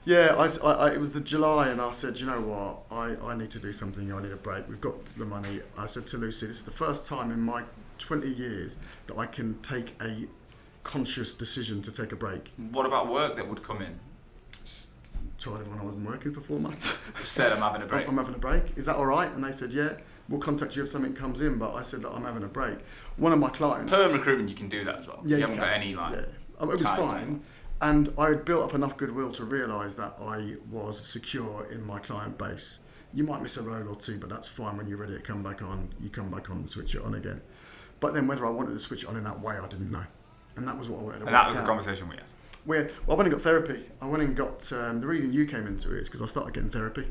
S3: Yeah, it was the July, and I said, you know what, I need to do something, I need a break. We've got the money. I said to Lucy, this is the first time in my 20 years that I can take a conscious decision to take a break.
S2: What about work that would come in?
S3: Told everyone I wasn't working for 4 months.
S2: Just said I'm having a break.
S3: I'm having a break. Is that all right? And they said, yeah, we'll contact you if something comes in. But I said that I'm having a break. One of my clients...
S2: Perm recruitment, you can do that as well.
S3: Yeah,
S2: you haven't got any like...
S3: Yeah. It was fine. And I had built up enough goodwill to realise that I was secure in my client base. You might miss a role or two, but that's fine. When you're ready to come back on, you come back on and switch it on again. But then whether I wanted to switch it on in that way, I didn't know. And that was what I wanted to
S2: And that was the conversation we had.
S3: Well, I went and got therapy. I went and got... the reason you came into it is because I started getting therapy.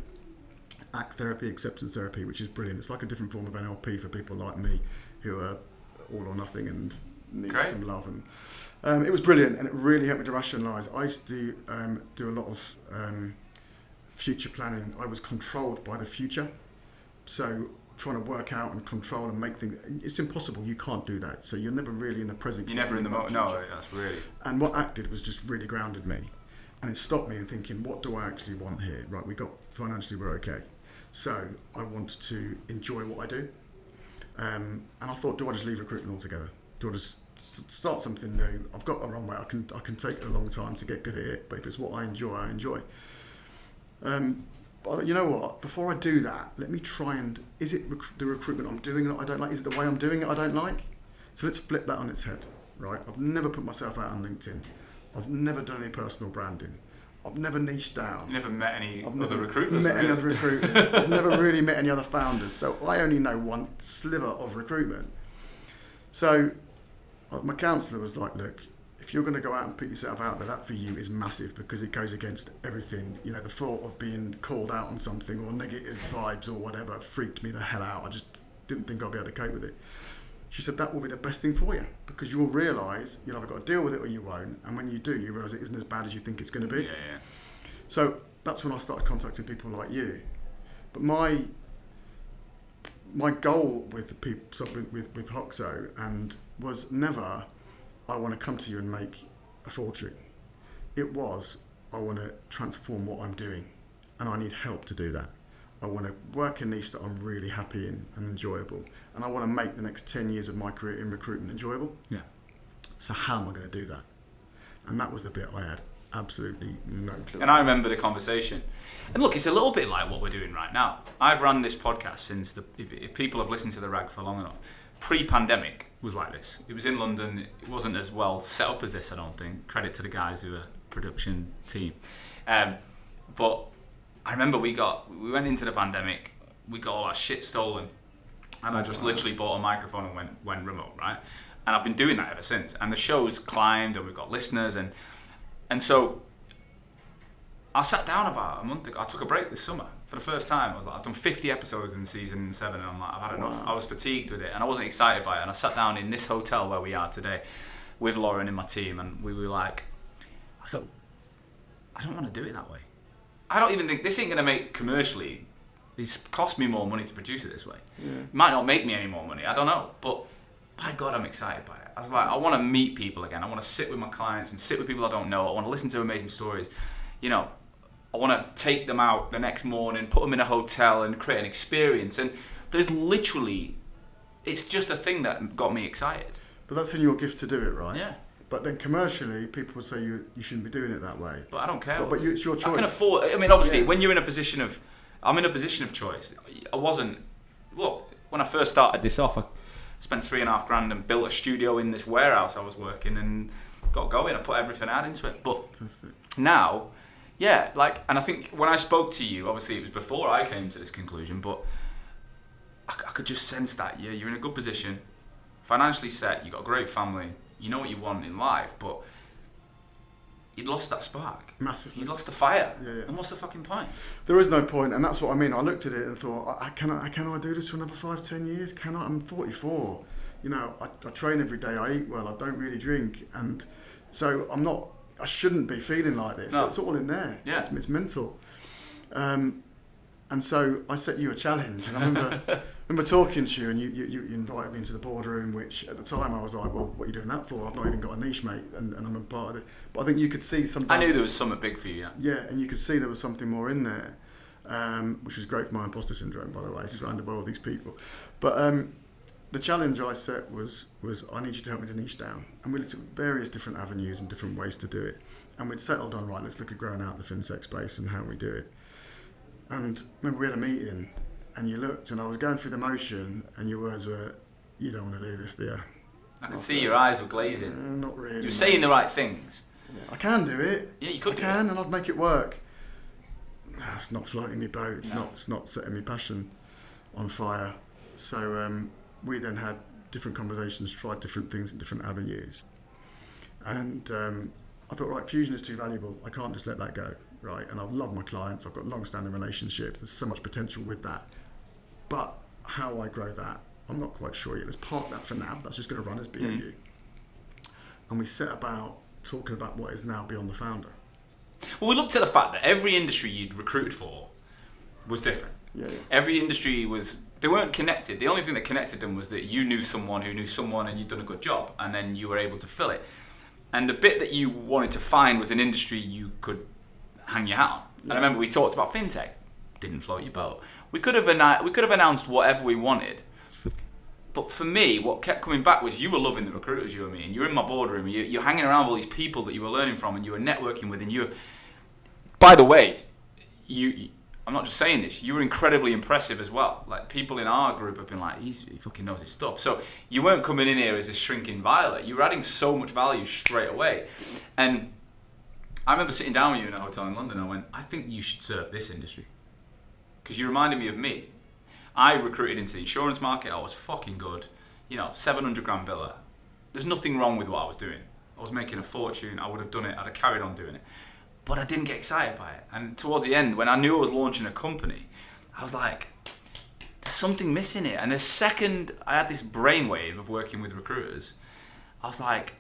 S3: ACT therapy, acceptance therapy, which is brilliant. It's like a different form of NLP for people like me who are all or nothing and need some love. And it was brilliant, and it really helped me to rationalise. I used to do a lot of future planning. I was controlled by the future. So trying to work out and control and make things, it's impossible. You can't do that. So you're never really in the present.
S2: You're never in the moment. No, that's really.
S3: And what ACT did was just really grounded me. And it stopped me in thinking, what do I actually want here? Right, we got financially, we're okay. So I want to enjoy what I do. And I thought, do I just leave recruitment altogether? Do I just start something new? I've got a runway. I can take a long time to get good at it. But if it's what I enjoy, I enjoy. But you know what? Before I do that, let me try and... Is it the recruitment I'm doing that I don't like? Is it the way I'm doing it I don't like? So let's flip that on its head, right? I've never put myself out on LinkedIn. I've never done any personal branding. I've never niched down.
S2: You never met any other recruiters?
S3: Any other recruiters. I've never really met any other founders. So I only know one sliver of recruitment. So my counsellor was like, look, if you're going to go out and put yourself out there, that for you is massive because it goes against everything. You know, the thought of being called out on something or negative vibes or whatever freaked me the hell out. I just didn't think I'd be able to cope with it. She said, that will be the best thing for you because you'll realise you'll either got to deal with it or you won't. And when you do, you realise it isn't as bad as you think it's going to be.
S2: Yeah.
S3: So that's when I started contacting people like you. But my goal with the people, with Hoxo, and was never, I want to come to you and make a fortune. It was, I want to transform what I'm doing, and I need help to do that. I want to work a niche that I'm really happy in and enjoyable, and I want to make the next 10 years of my career in recruitment enjoyable.
S2: Yeah.
S3: So how am I going to do that? And that was the bit I had absolutely no clue.
S2: And I remember the conversation. And look, it's a little bit like what we're doing right now. I've run this podcast since if people have listened to the rag for long enough, pre-pandemic was like this. It was in London. It wasn't as well set up as this, I don't think. Credit to the guys who are production team. But I remember we went into the pandemic, we got all our shit stolen, and I just literally bought a microphone and went remote, right? And I've been doing that ever since. And the show's climbed, and we've got listeners, and so I sat down about a month ago. I took a break this summer for the first time. I was like, I've done 50 episodes in season 7, and I'm like, I've had enough. I was fatigued with it, and I wasn't excited by it. And I sat down in this hotel where we are today with Lauren and my team, and we were like, I thought, I don't want to do it that way. I don't even think this ain't going to make commercially It's cost me more money to produce it this way.
S3: Yeah.
S2: It might not make me any more money, I don't know. But by God, I'm excited by it. I was like, I want to meet people again. I want to sit with my clients and sit with people I don't know. I want to listen to amazing stories. You know, I want to take them out the next morning, put them in a hotel and create an experience. And there's literally, it's just a thing that got me excited.
S3: But that's in your gift to do it, right?
S2: Yeah.
S3: But then commercially, people would say you shouldn't be doing it that way.
S2: But I don't care.
S3: But it's your choice.
S2: I can afford, I mean, obviously, when you're in a position of, I'm in a position of choice. I wasn't, well, when I first started this off, I spent $3,500 and built a studio in this warehouse I was working and got going. I put everything out into it. But
S3: Fantastic.
S2: now, yeah, like, and I think when I spoke to you, obviously it was before I came to this conclusion, but I could just sense that, yeah, you're in a good position, financially set, you've got a great family, you know what you want in life, but you'd lost that spark.
S3: Massively.
S2: You'd lost the fire.
S3: Yeah, yeah.
S2: And what's the fucking point?
S3: There is no point, and that's what I mean. I looked at it and thought, can I do this for another 5-10 years? Can I? I'm 44. You know, I train every day, I eat well, I don't really drink, and so I shouldn't be feeling like this.
S2: No.
S3: It's all in there.
S2: Yeah.
S3: It's mental. And so I set you a challenge, and I remember talking to you, and you invited me into the boardroom, which at the time I was like, well, what are you doing that for? I've not even got a niche, mate, and I'm a part of it. But I think you could see something.
S2: I knew there was something big for you, yeah.
S3: Yeah, and you could see there was something more in there, which was great for my imposter syndrome, by the way, surrounded by all these people. But the challenge I set was I need you to help me to niche down. And we looked at various different avenues and different ways to do it. And we'd settled on, right, let's look at growing out the FinTech space and how we do it. And remember, we had a meeting, and you looked, and I was going through the motion, and your words were, you don't want to do this, do you?
S2: I could see your eyes were glazing.
S3: Not really.
S2: You were saying the right things.
S3: Yeah, I can do it.
S2: Yeah, you could do
S3: and
S2: it.
S3: I'd make it work. It's not floating my boat. It's not setting my passion on fire. So we then had different conversations, tried different things in different avenues. And I thought, right, fusion is too valuable. I can't just let that go, right? And I love my clients. I've got a long-standing relationship. There's so much potential with that. But how I grow that, I'm not quite sure yet. Let's park that for now. That's just going to run as BAU. And we set about talking about what is now beyond the founder.
S2: Well, we looked at the fact that every industry you'd recruited for was different.
S3: Yeah.
S2: Every industry they weren't connected. The only thing that connected them was that you knew someone who knew someone and you'd done a good job, and then you were able to fill it. And the bit that you wanted to find was an industry you could hang your hat on. And I remember we talked about FinTech. Didn't float your boat. We could have announced whatever we wanted. But for me, what kept coming back was you were loving the recruiters, you and me, and you're in my boardroom, you're hanging around with all these people that you were learning from and you were networking with, and you were, by the way, I'm not just saying this, you were incredibly impressive as well. Like, people in our group have been like, he fucking knows his stuff. So you weren't coming in here as a shrinking violet. You were adding so much value straight away. And I remember sitting down with you in a hotel in London, and I went, I think you should serve this industry. Because you reminded me of me. I recruited into the insurance market. I was fucking good. 700 grand biller. There's nothing wrong with what I was doing. I was making a fortune. I would have done it. I'd have carried on doing it. But I didn't get excited by it. And towards the end, when I knew I was launching a company, I was like, there's something missing here. And the second I had this brainwave of working with recruiters, I was like,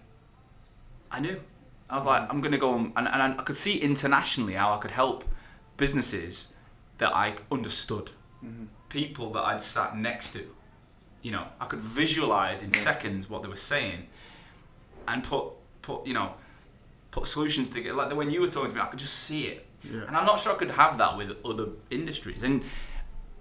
S2: I knew. I was like, I'm going to go and I could see internationally how I could help businesses that I understood. Mm-hmm. People that I'd sat next to. I could visualize in seconds what they were saying and put solutions together. Like when you were talking to me, I could just see it. Yeah. And I'm not sure I could have that with other industries. And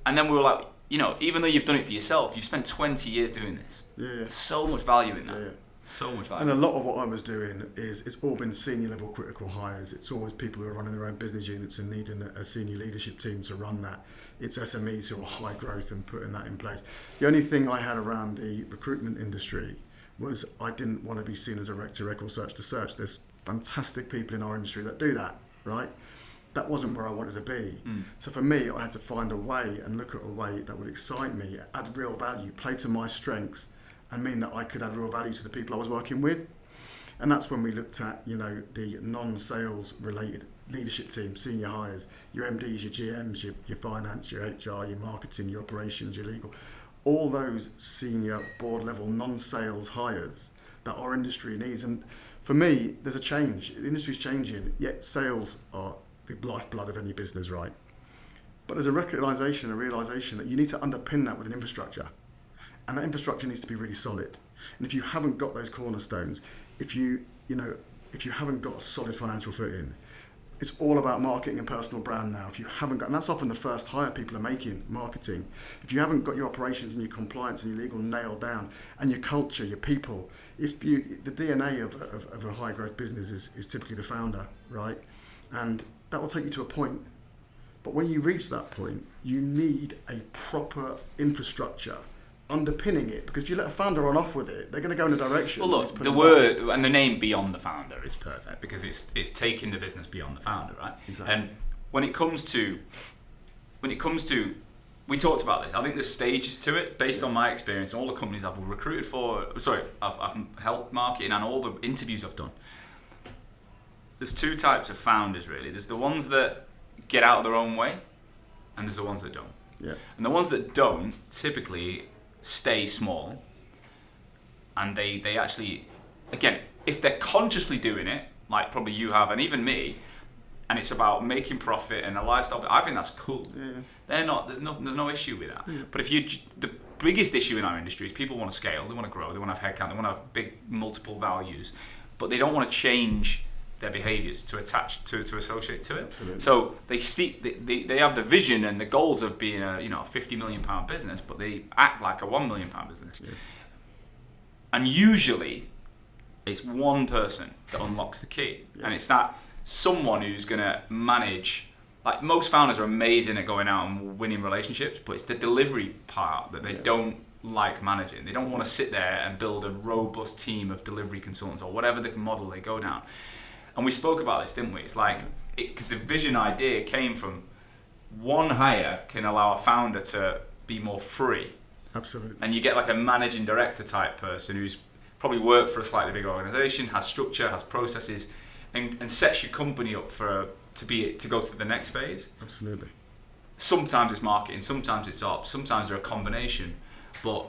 S2: then we were like, even though you've done it for yourself, you've spent 20 years doing this. Yeah. There's so much value in that. Yeah. So much value.
S3: And a lot of what I was doing is it's all been senior level critical hires. It's always people who are running their own business units and needing a senior leadership team to run that. It's SMEs who are high growth and putting that in place. The only thing I had around the recruitment industry was I didn't want to be seen as a rec to rec or search to search. There's fantastic people in our industry that do that, right? That wasn't where I wanted to be. So for me, I had to find a way and look at a way that would excite me, add real value, play to my strengths, and mean that I could add real value to the people I was working with. And that's when we looked at, the non-sales related leadership team, senior hires, your MDs, your GMs, your finance, your HR, your marketing, your operations, your legal, all those senior board level non-sales hires that our industry needs. And for me, there's a change. The industry's changing, yet sales are the lifeblood of any business, right? But there's a realisation that you need to underpin that with an infrastructure. And that infrastructure needs to be really solid. And if you haven't got those cornerstones, if you haven't got a solid financial footing, it's all about marketing and personal brand now. If you haven't got, and that's often the first hire people are making, marketing. If you haven't got your operations and your compliance and your legal nailed down, and your culture, your people, the DNA of a high growth business is typically the founder, right? And that will take you to a point. But when you reach that point, you need a proper infrastructure underpinning it, because if you let a founder run off with it, they're going to go in a direction.
S2: Well, look, the word and the name Beyond the Founder is perfect, because it's taking the business beyond the founder, right?
S3: Exactly.
S2: And when it comes to, we talked about this. I think there's stages to it based on my experience and all the companies I've recruited for. I've helped marketing and all the interviews I've done. There's two types of founders really. There's the ones that get out of their own way, and there's the ones that don't.
S3: Yeah.
S2: And the ones that don't typically stay small, and they actually, again, if they're consciously doing it, like probably you have, and even me, and it's about making profit and a lifestyle, I think that's cool.
S3: Yeah.
S2: They're not. There's no issue with that.
S3: Yeah.
S2: But the biggest issue in our industry is people want to scale, they want to grow, they want to have headcount, they want to have big multiple values, but they don't want to change their behaviours to attach to associate to it.
S3: Absolutely.
S2: So they have the vision and the goals of being a £50 million business, but they act like a £1 million business.
S3: Yeah.
S2: And usually, it's one person that unlocks the key, and it's that someone who's going to manage. Like most founders are amazing at going out and winning relationships, but it's the delivery part that they don't like managing. They don't want to sit there and build a robust team of delivery consultants or whatever the model they go down. And we spoke about this, didn't we? It's like, because the vision idea came from one hire can allow a founder to be more free.
S3: Absolutely.
S2: And you get like a managing director type person who's probably worked for a slightly bigger organisation, has structure, has processes, and sets your company up to go to the next phase.
S3: Absolutely.
S2: Sometimes it's marketing, sometimes it's ops, sometimes they're a combination. But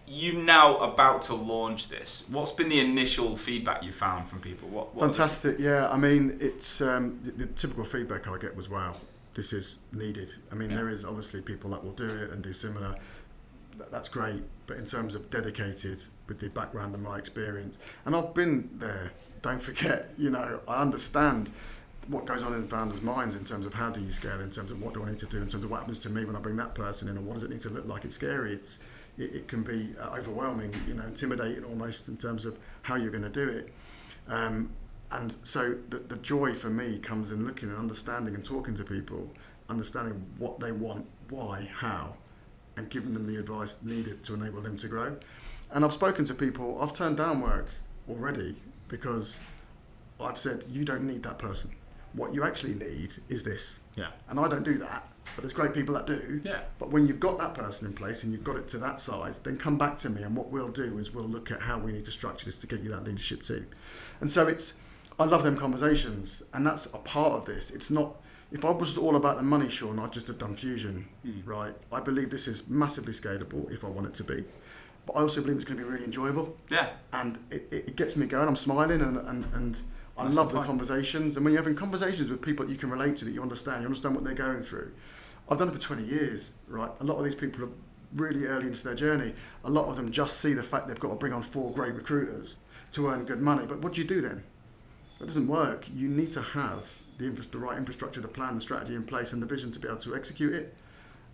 S2: you're now about to launch this. What's been the initial feedback you found from people? What
S3: Fantastic, yeah. I mean, it's the typical feedback I get was, wow, this is needed. I mean, there is obviously people that will do it and do similar. That's great. But in terms of dedicated, with the background and my experience, and I've been there, don't forget, I understand what goes on in founders' minds in terms of how do you scale, in terms of what do I need to do, in terms of what happens to me when I bring that person in, and what does it need to look like. It's scary. It can be overwhelming, intimidating almost in terms of how you're going to do it. And so the joy for me comes in looking and understanding and talking to people, understanding what they want, why, how, and giving them the advice needed to enable them to grow. And I've spoken to people, I've turned down work already because I've said, you don't need that person. What you actually need is this.
S2: Yeah.
S3: And I don't do that, but there's great people that do.
S2: Yeah.
S3: But when you've got that person in place and you've got it to that size, then come back to me, and what we'll do is we'll look at how we need to structure this to get you that leadership team. And so I love them conversations, and that's a part of this. It's not, if I was all about the money, Sean, I'd just have done Fusion, right? I believe this is massively scalable if I want it to be. But I also believe it's going to be really enjoyable. Yeah. And it gets me going. I'm smiling and I love the conversations. And when you're having conversations with people that you can relate to, that you understand what they're going through. I've done it for 20 years, right? A lot of these people are really early into their journey. A lot of them just see the fact they've got to bring on 4 great recruiters to earn good money. But what do you do then? That doesn't work. You need to have the right infrastructure, the plan, the strategy in place, and the vision to be able to execute it.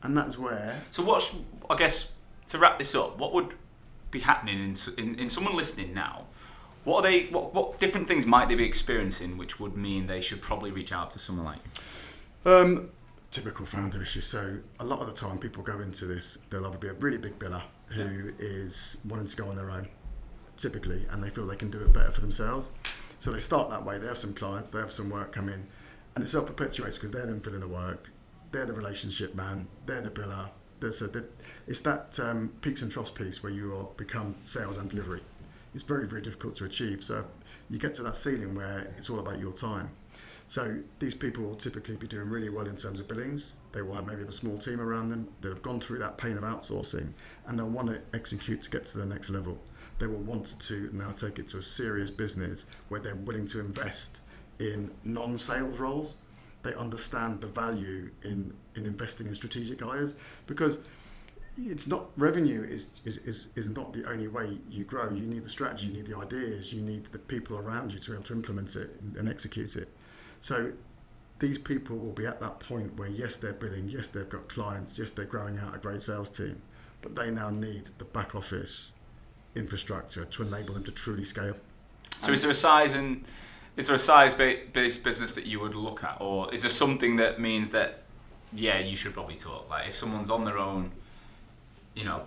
S3: And that's where...
S2: So I guess, to wrap this up, what would be happening in someone listening now? What different things might they be experiencing which would mean they should probably reach out to someone like you?
S3: Typical founder issue. So a lot of the time people go into this, they'll either be a really big biller who is wanting to go on their own, typically, and they feel they can do it better for themselves. So they start that way, they have some clients, they have some work come in, and it self-perpetuates because they're then filling the work, they're the relationship man, they're the biller. It's that peaks and troughs piece where you become sales and delivery. It's very, very difficult to achieve. So you get to that ceiling where it's all about your time. So these people will typically be doing really well in terms of billings. They will have maybe a small team around them. They'll have gone through that pain of outsourcing, and they'll want to execute to get to the next level. They will want to now take it to a serious business where they're willing to invest in non-sales roles. they understand the value in investing in strategic hires, because it's not revenue is not the only way you grow. You need the strategy, you need the ideas, you need the people around you to be able to implement it and execute it. So these people will be at that point where yes, they're billing, yes, they've got clients, yes, they're growing out a great sales team, but they now need the back office infrastructure to enable them to truly scale.
S2: So is there a size-based business that you would look at, or is there something that means that you should probably talk? Like if someone's on their own,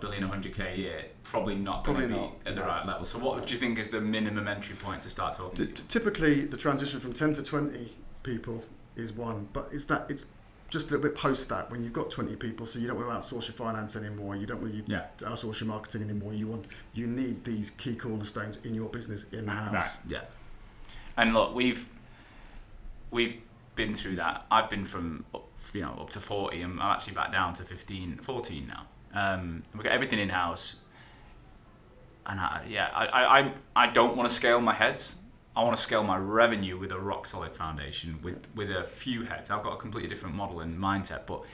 S2: billing 100k a year, probably not going to be at the right level. So what do you think is the minimum entry point to start talking?
S3: Typically, the transition from 10 to 20 people is one, but it's just a little bit post that, when you've got 20 people, so you don't want to outsource your finance anymore, you don't want to outsource your marketing anymore, you need these key cornerstones in your business in-house.
S2: Right. Yeah. And look, we've been through that. I've been from up to 40, and I'm actually back down to 14 now. We've got everything in-house, and I don't want to scale my heads. I want to scale my revenue with a rock solid foundation, with a few heads. I've got a completely different model and mindset, but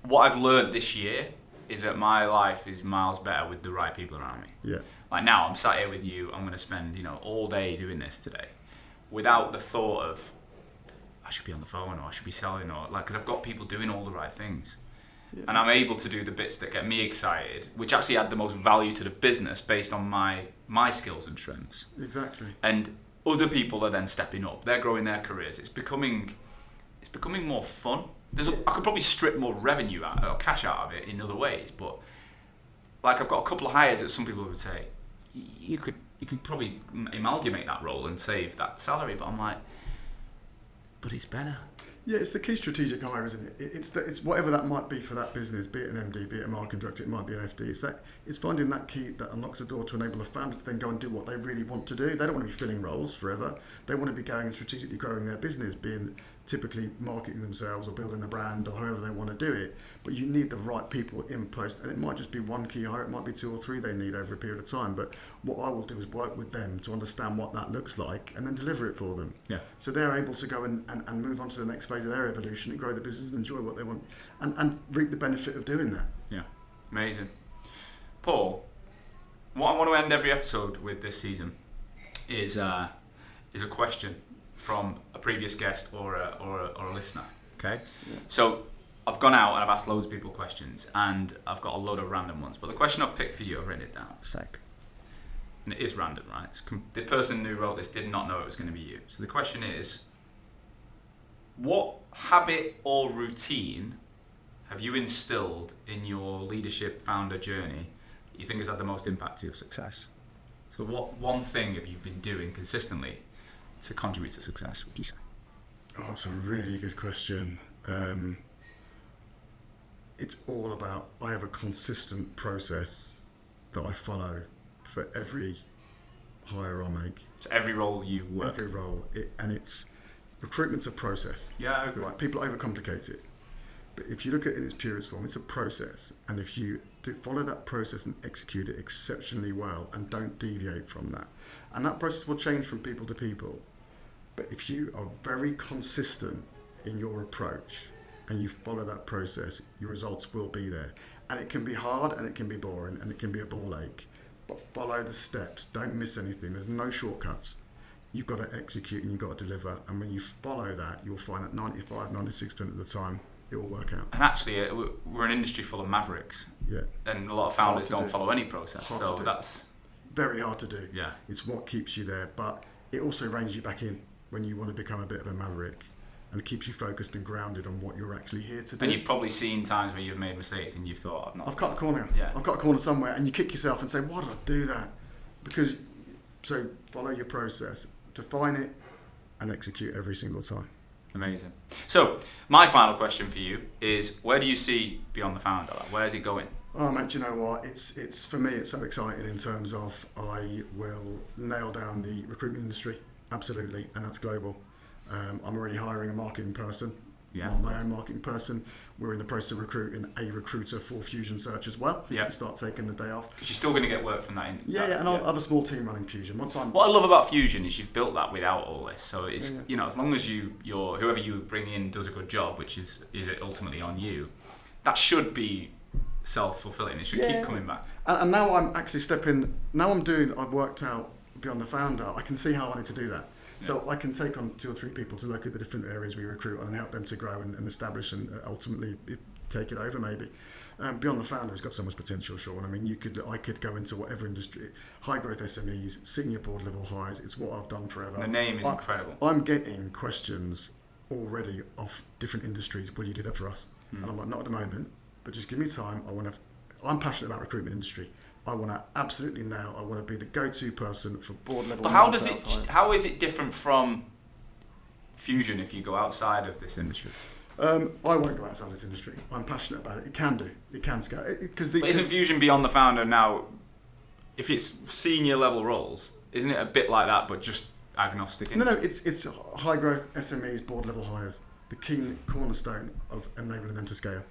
S2: what I've learned this year is that my life is miles better with the right people around me.
S3: Yeah.
S2: Like now, I'm sat here with you. I'm going to spend all day doing this today, without the thought of I should be on the phone or I should be selling, or because I've got people doing all the right things. Yeah. And I'm able to do the bits that get me excited, which actually add the most value to the business based on my skills and strengths.
S3: Exactly.
S2: And other people are then stepping up. They're growing their careers. It's becoming more fun. I could probably strip more revenue out or cash out of it in other ways, but I've got a couple of hires that some people would say you could probably amalgamate that role and save that salary, but I'm like, but it's better.
S3: Yeah, it's the key strategic hire, isn't it? It's whatever that might be for that business, be it an MD, be it a marketing director, it might be an FD. It's finding that key that unlocks the door to enable a founder to then go and do what they really want to do. They don't want to be filling roles forever. They want to be going and strategically growing their business, being typically marketing themselves or building a brand or however they want to do it. But you need the right people in post, and it might just be one key hire, it might be 2 or 3 they need over a period of time. But what I will do is work with them to understand what that looks like and then deliver it for them.
S2: Yeah.
S3: So they're able to go and move on to the next phase of their evolution and grow the business and enjoy what they want and reap the benefit of doing that.
S2: Yeah, amazing. Paul, what I want to end every episode with this season is a question from a previous guest or a listener. Okay, yeah. So I've gone out and I've asked loads of people questions, and I've got a load of random ones. But the question I've picked for you, I've written it down. And it is random, right? The person who wrote this did not know it was going to be you. So the question is, what habit or routine have you instilled in your leadership founder journey that you think has had the most impact to your success? So what one thing have you been doing consistently to contribute to success, would you say?
S3: Oh, that's a really good question. It's all about, I have a consistent process that I follow for every hire I make.
S2: So every role you work?
S3: Every role. Recruitment's a process.
S2: Yeah, I agree.
S3: Right? People overcomplicate it. But if you look at it in its purest form, it's a process. And if you follow that process and execute it exceptionally well and don't deviate from that, and that process will change from people to people. But if you are very consistent in your approach and you follow that process, your results will be there. And it can be hard and it can be boring and it can be a ball ache. But follow the steps. Don't miss anything. There's no shortcuts. You've got to execute and you've got to deliver. And when you follow that, you'll find that 95, 96% of the time, it will work out.
S2: And actually, we're an industry full of mavericks.
S3: Yeah.
S2: And a lot of founders don't follow any process. So that's
S3: very hard to do.
S2: Yeah.
S3: It's what keeps you there. But it also reins you back in when you want to become a bit of a maverick. And it keeps you focused and grounded on what you're actually here to do.
S2: And you've probably seen times where you've made mistakes and you've thought, I've
S3: cut a corner.
S2: Yeah.
S3: I've cut a corner somewhere, and you kick yourself and say, why did I do that? So follow your process, define it, and execute every single time.
S2: Amazing. So my final question for you is, where do you see Beyond the Founder? Where is it going?
S3: Oh mate, do you know what? It's for me, it's so exciting in terms of I will nail down the recruitment industry, absolutely, and that's global. I'm already hiring a marketing person
S2: Yeah.
S3: I'm my own marketing person. We're in the process of recruiting a recruiter for Fusion Search as well. You can start taking the day off.
S2: Because you're still going to get work from that.
S3: And I'll have a small team running Fusion.
S2: What I love about Fusion is you've built that without all this. So it's as long as whoever you bring in does a good job, which is it ultimately on you, that should be self-fulfilling. It should keep coming back.
S3: And now I'm actually I've worked out beyond the founder. I can see how I need to do that. So I can take on 2 or 3 people to look at the different areas we recruit on and help them to grow and establish and ultimately take it over maybe. Beyond the founder has got so much potential, Sean. I mean, I could go into whatever industry, high growth SMEs, senior board level hires. It's what I've done forever.
S2: The name is incredible.
S3: I'm getting questions already off different industries. Will you do that for us? And I'm like, not at the moment, but just give me time. I'm passionate about recruitment industry. I want to absolutely now. I want to be the go-to person for board level.
S2: But how is it different from Fusion if you go outside of this industry?
S3: I won't go outside this industry. I'm passionate about it. It can scale.
S2: But isn't Fusion beyond the founder now? If it's senior level roles, isn't it a bit like that, but just agnostic?
S3: No. It's high growth SMEs, board level hires. The key cornerstone of enabling them to scale.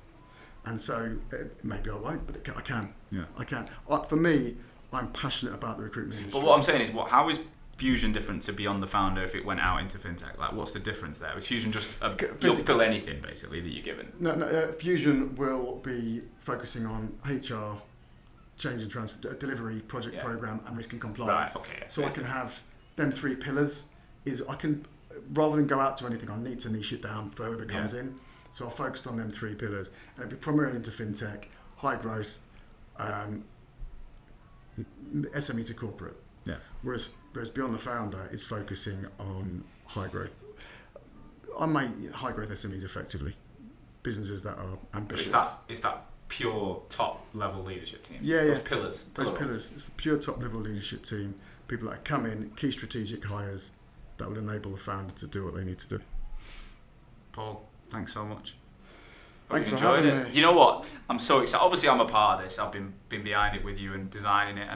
S3: And so maybe I won't, but I can.
S2: Yeah.
S3: I can. For me, I'm passionate about the recruitment industry.
S2: But what I'm saying is, how is Fusion different to Beyond the Founder if it went out into FinTech? Like, what's the difference there? Is Fusion just you'll fill anything basically that you're given?
S3: No. Fusion will be focusing on HR, change and transfer, delivery, project program, and risk and compliance.
S2: Right. Okay.
S3: So I can have them 3 pillars. Rather than go out to anything, I need to niche it down for whoever comes in. So I focused on them 3 pillars, and it'd be primarily into FinTech, high growth, SME to corporate.
S2: Yeah.
S3: Whereas Beyond the Founder is focusing on high growth. I make high growth SMEs effectively, businesses that are ambitious.
S2: But it's that pure top level leadership team. Those pillars.
S3: Those pillars. It's a pure top level leadership team. People that come in, key strategic hires that will enable the founder to do what they need to do.
S2: Paul, thanks so much.
S3: Thanks for
S2: enjoyed
S3: having
S2: it.
S3: me.
S2: You know what? I'm so excited. Obviously, I'm a part of this. I've been behind it with you and designing it,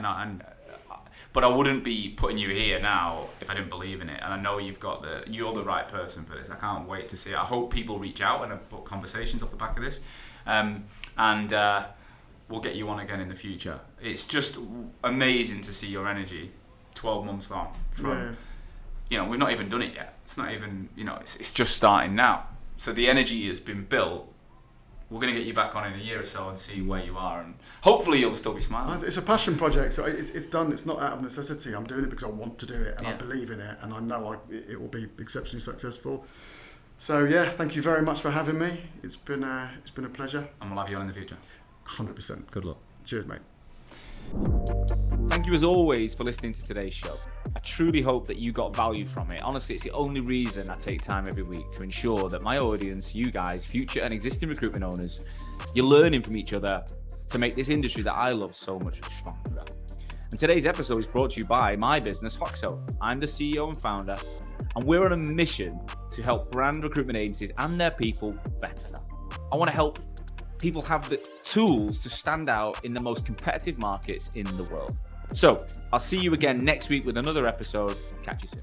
S2: but I wouldn't be putting you here now if I didn't believe in it. And I know you're the right person for this. I can't wait to see it. I hope people reach out and have booked conversations off the back of this, and we'll get you on again in the future. It's just amazing to see your energy 12 months on from. We've not even done it yet. It's not even, it's just starting now. So the energy has been built. We're going to get you back on in a year or so and see where you are, and hopefully you'll still be smiling.
S3: It's a passion project, so it's done. It's not out of necessity. I'm doing it because I want to do it, and I believe in it, and I know it will be exceptionally successful. So thank you very much for having me. It's been a pleasure.
S2: And we'll have you on in the future.
S3: 100%.
S2: Good luck.
S3: Cheers, mate.
S1: Thank you as always for listening to today's show. I truly hope that you got value from it. Honestly, it's the only reason I take time every week to ensure that my audience, you guys, future and existing recruitment owners, you're learning from each other to make this industry that I love so much stronger. And today's episode is brought to you by my business, Hoxo. I'm the CEO and founder, and we're on a mission to help brand recruitment agencies and their people better. I want to help people have the tools to stand out in the most competitive markets in the world. So I'll see you again next week with another episode. Catch you soon.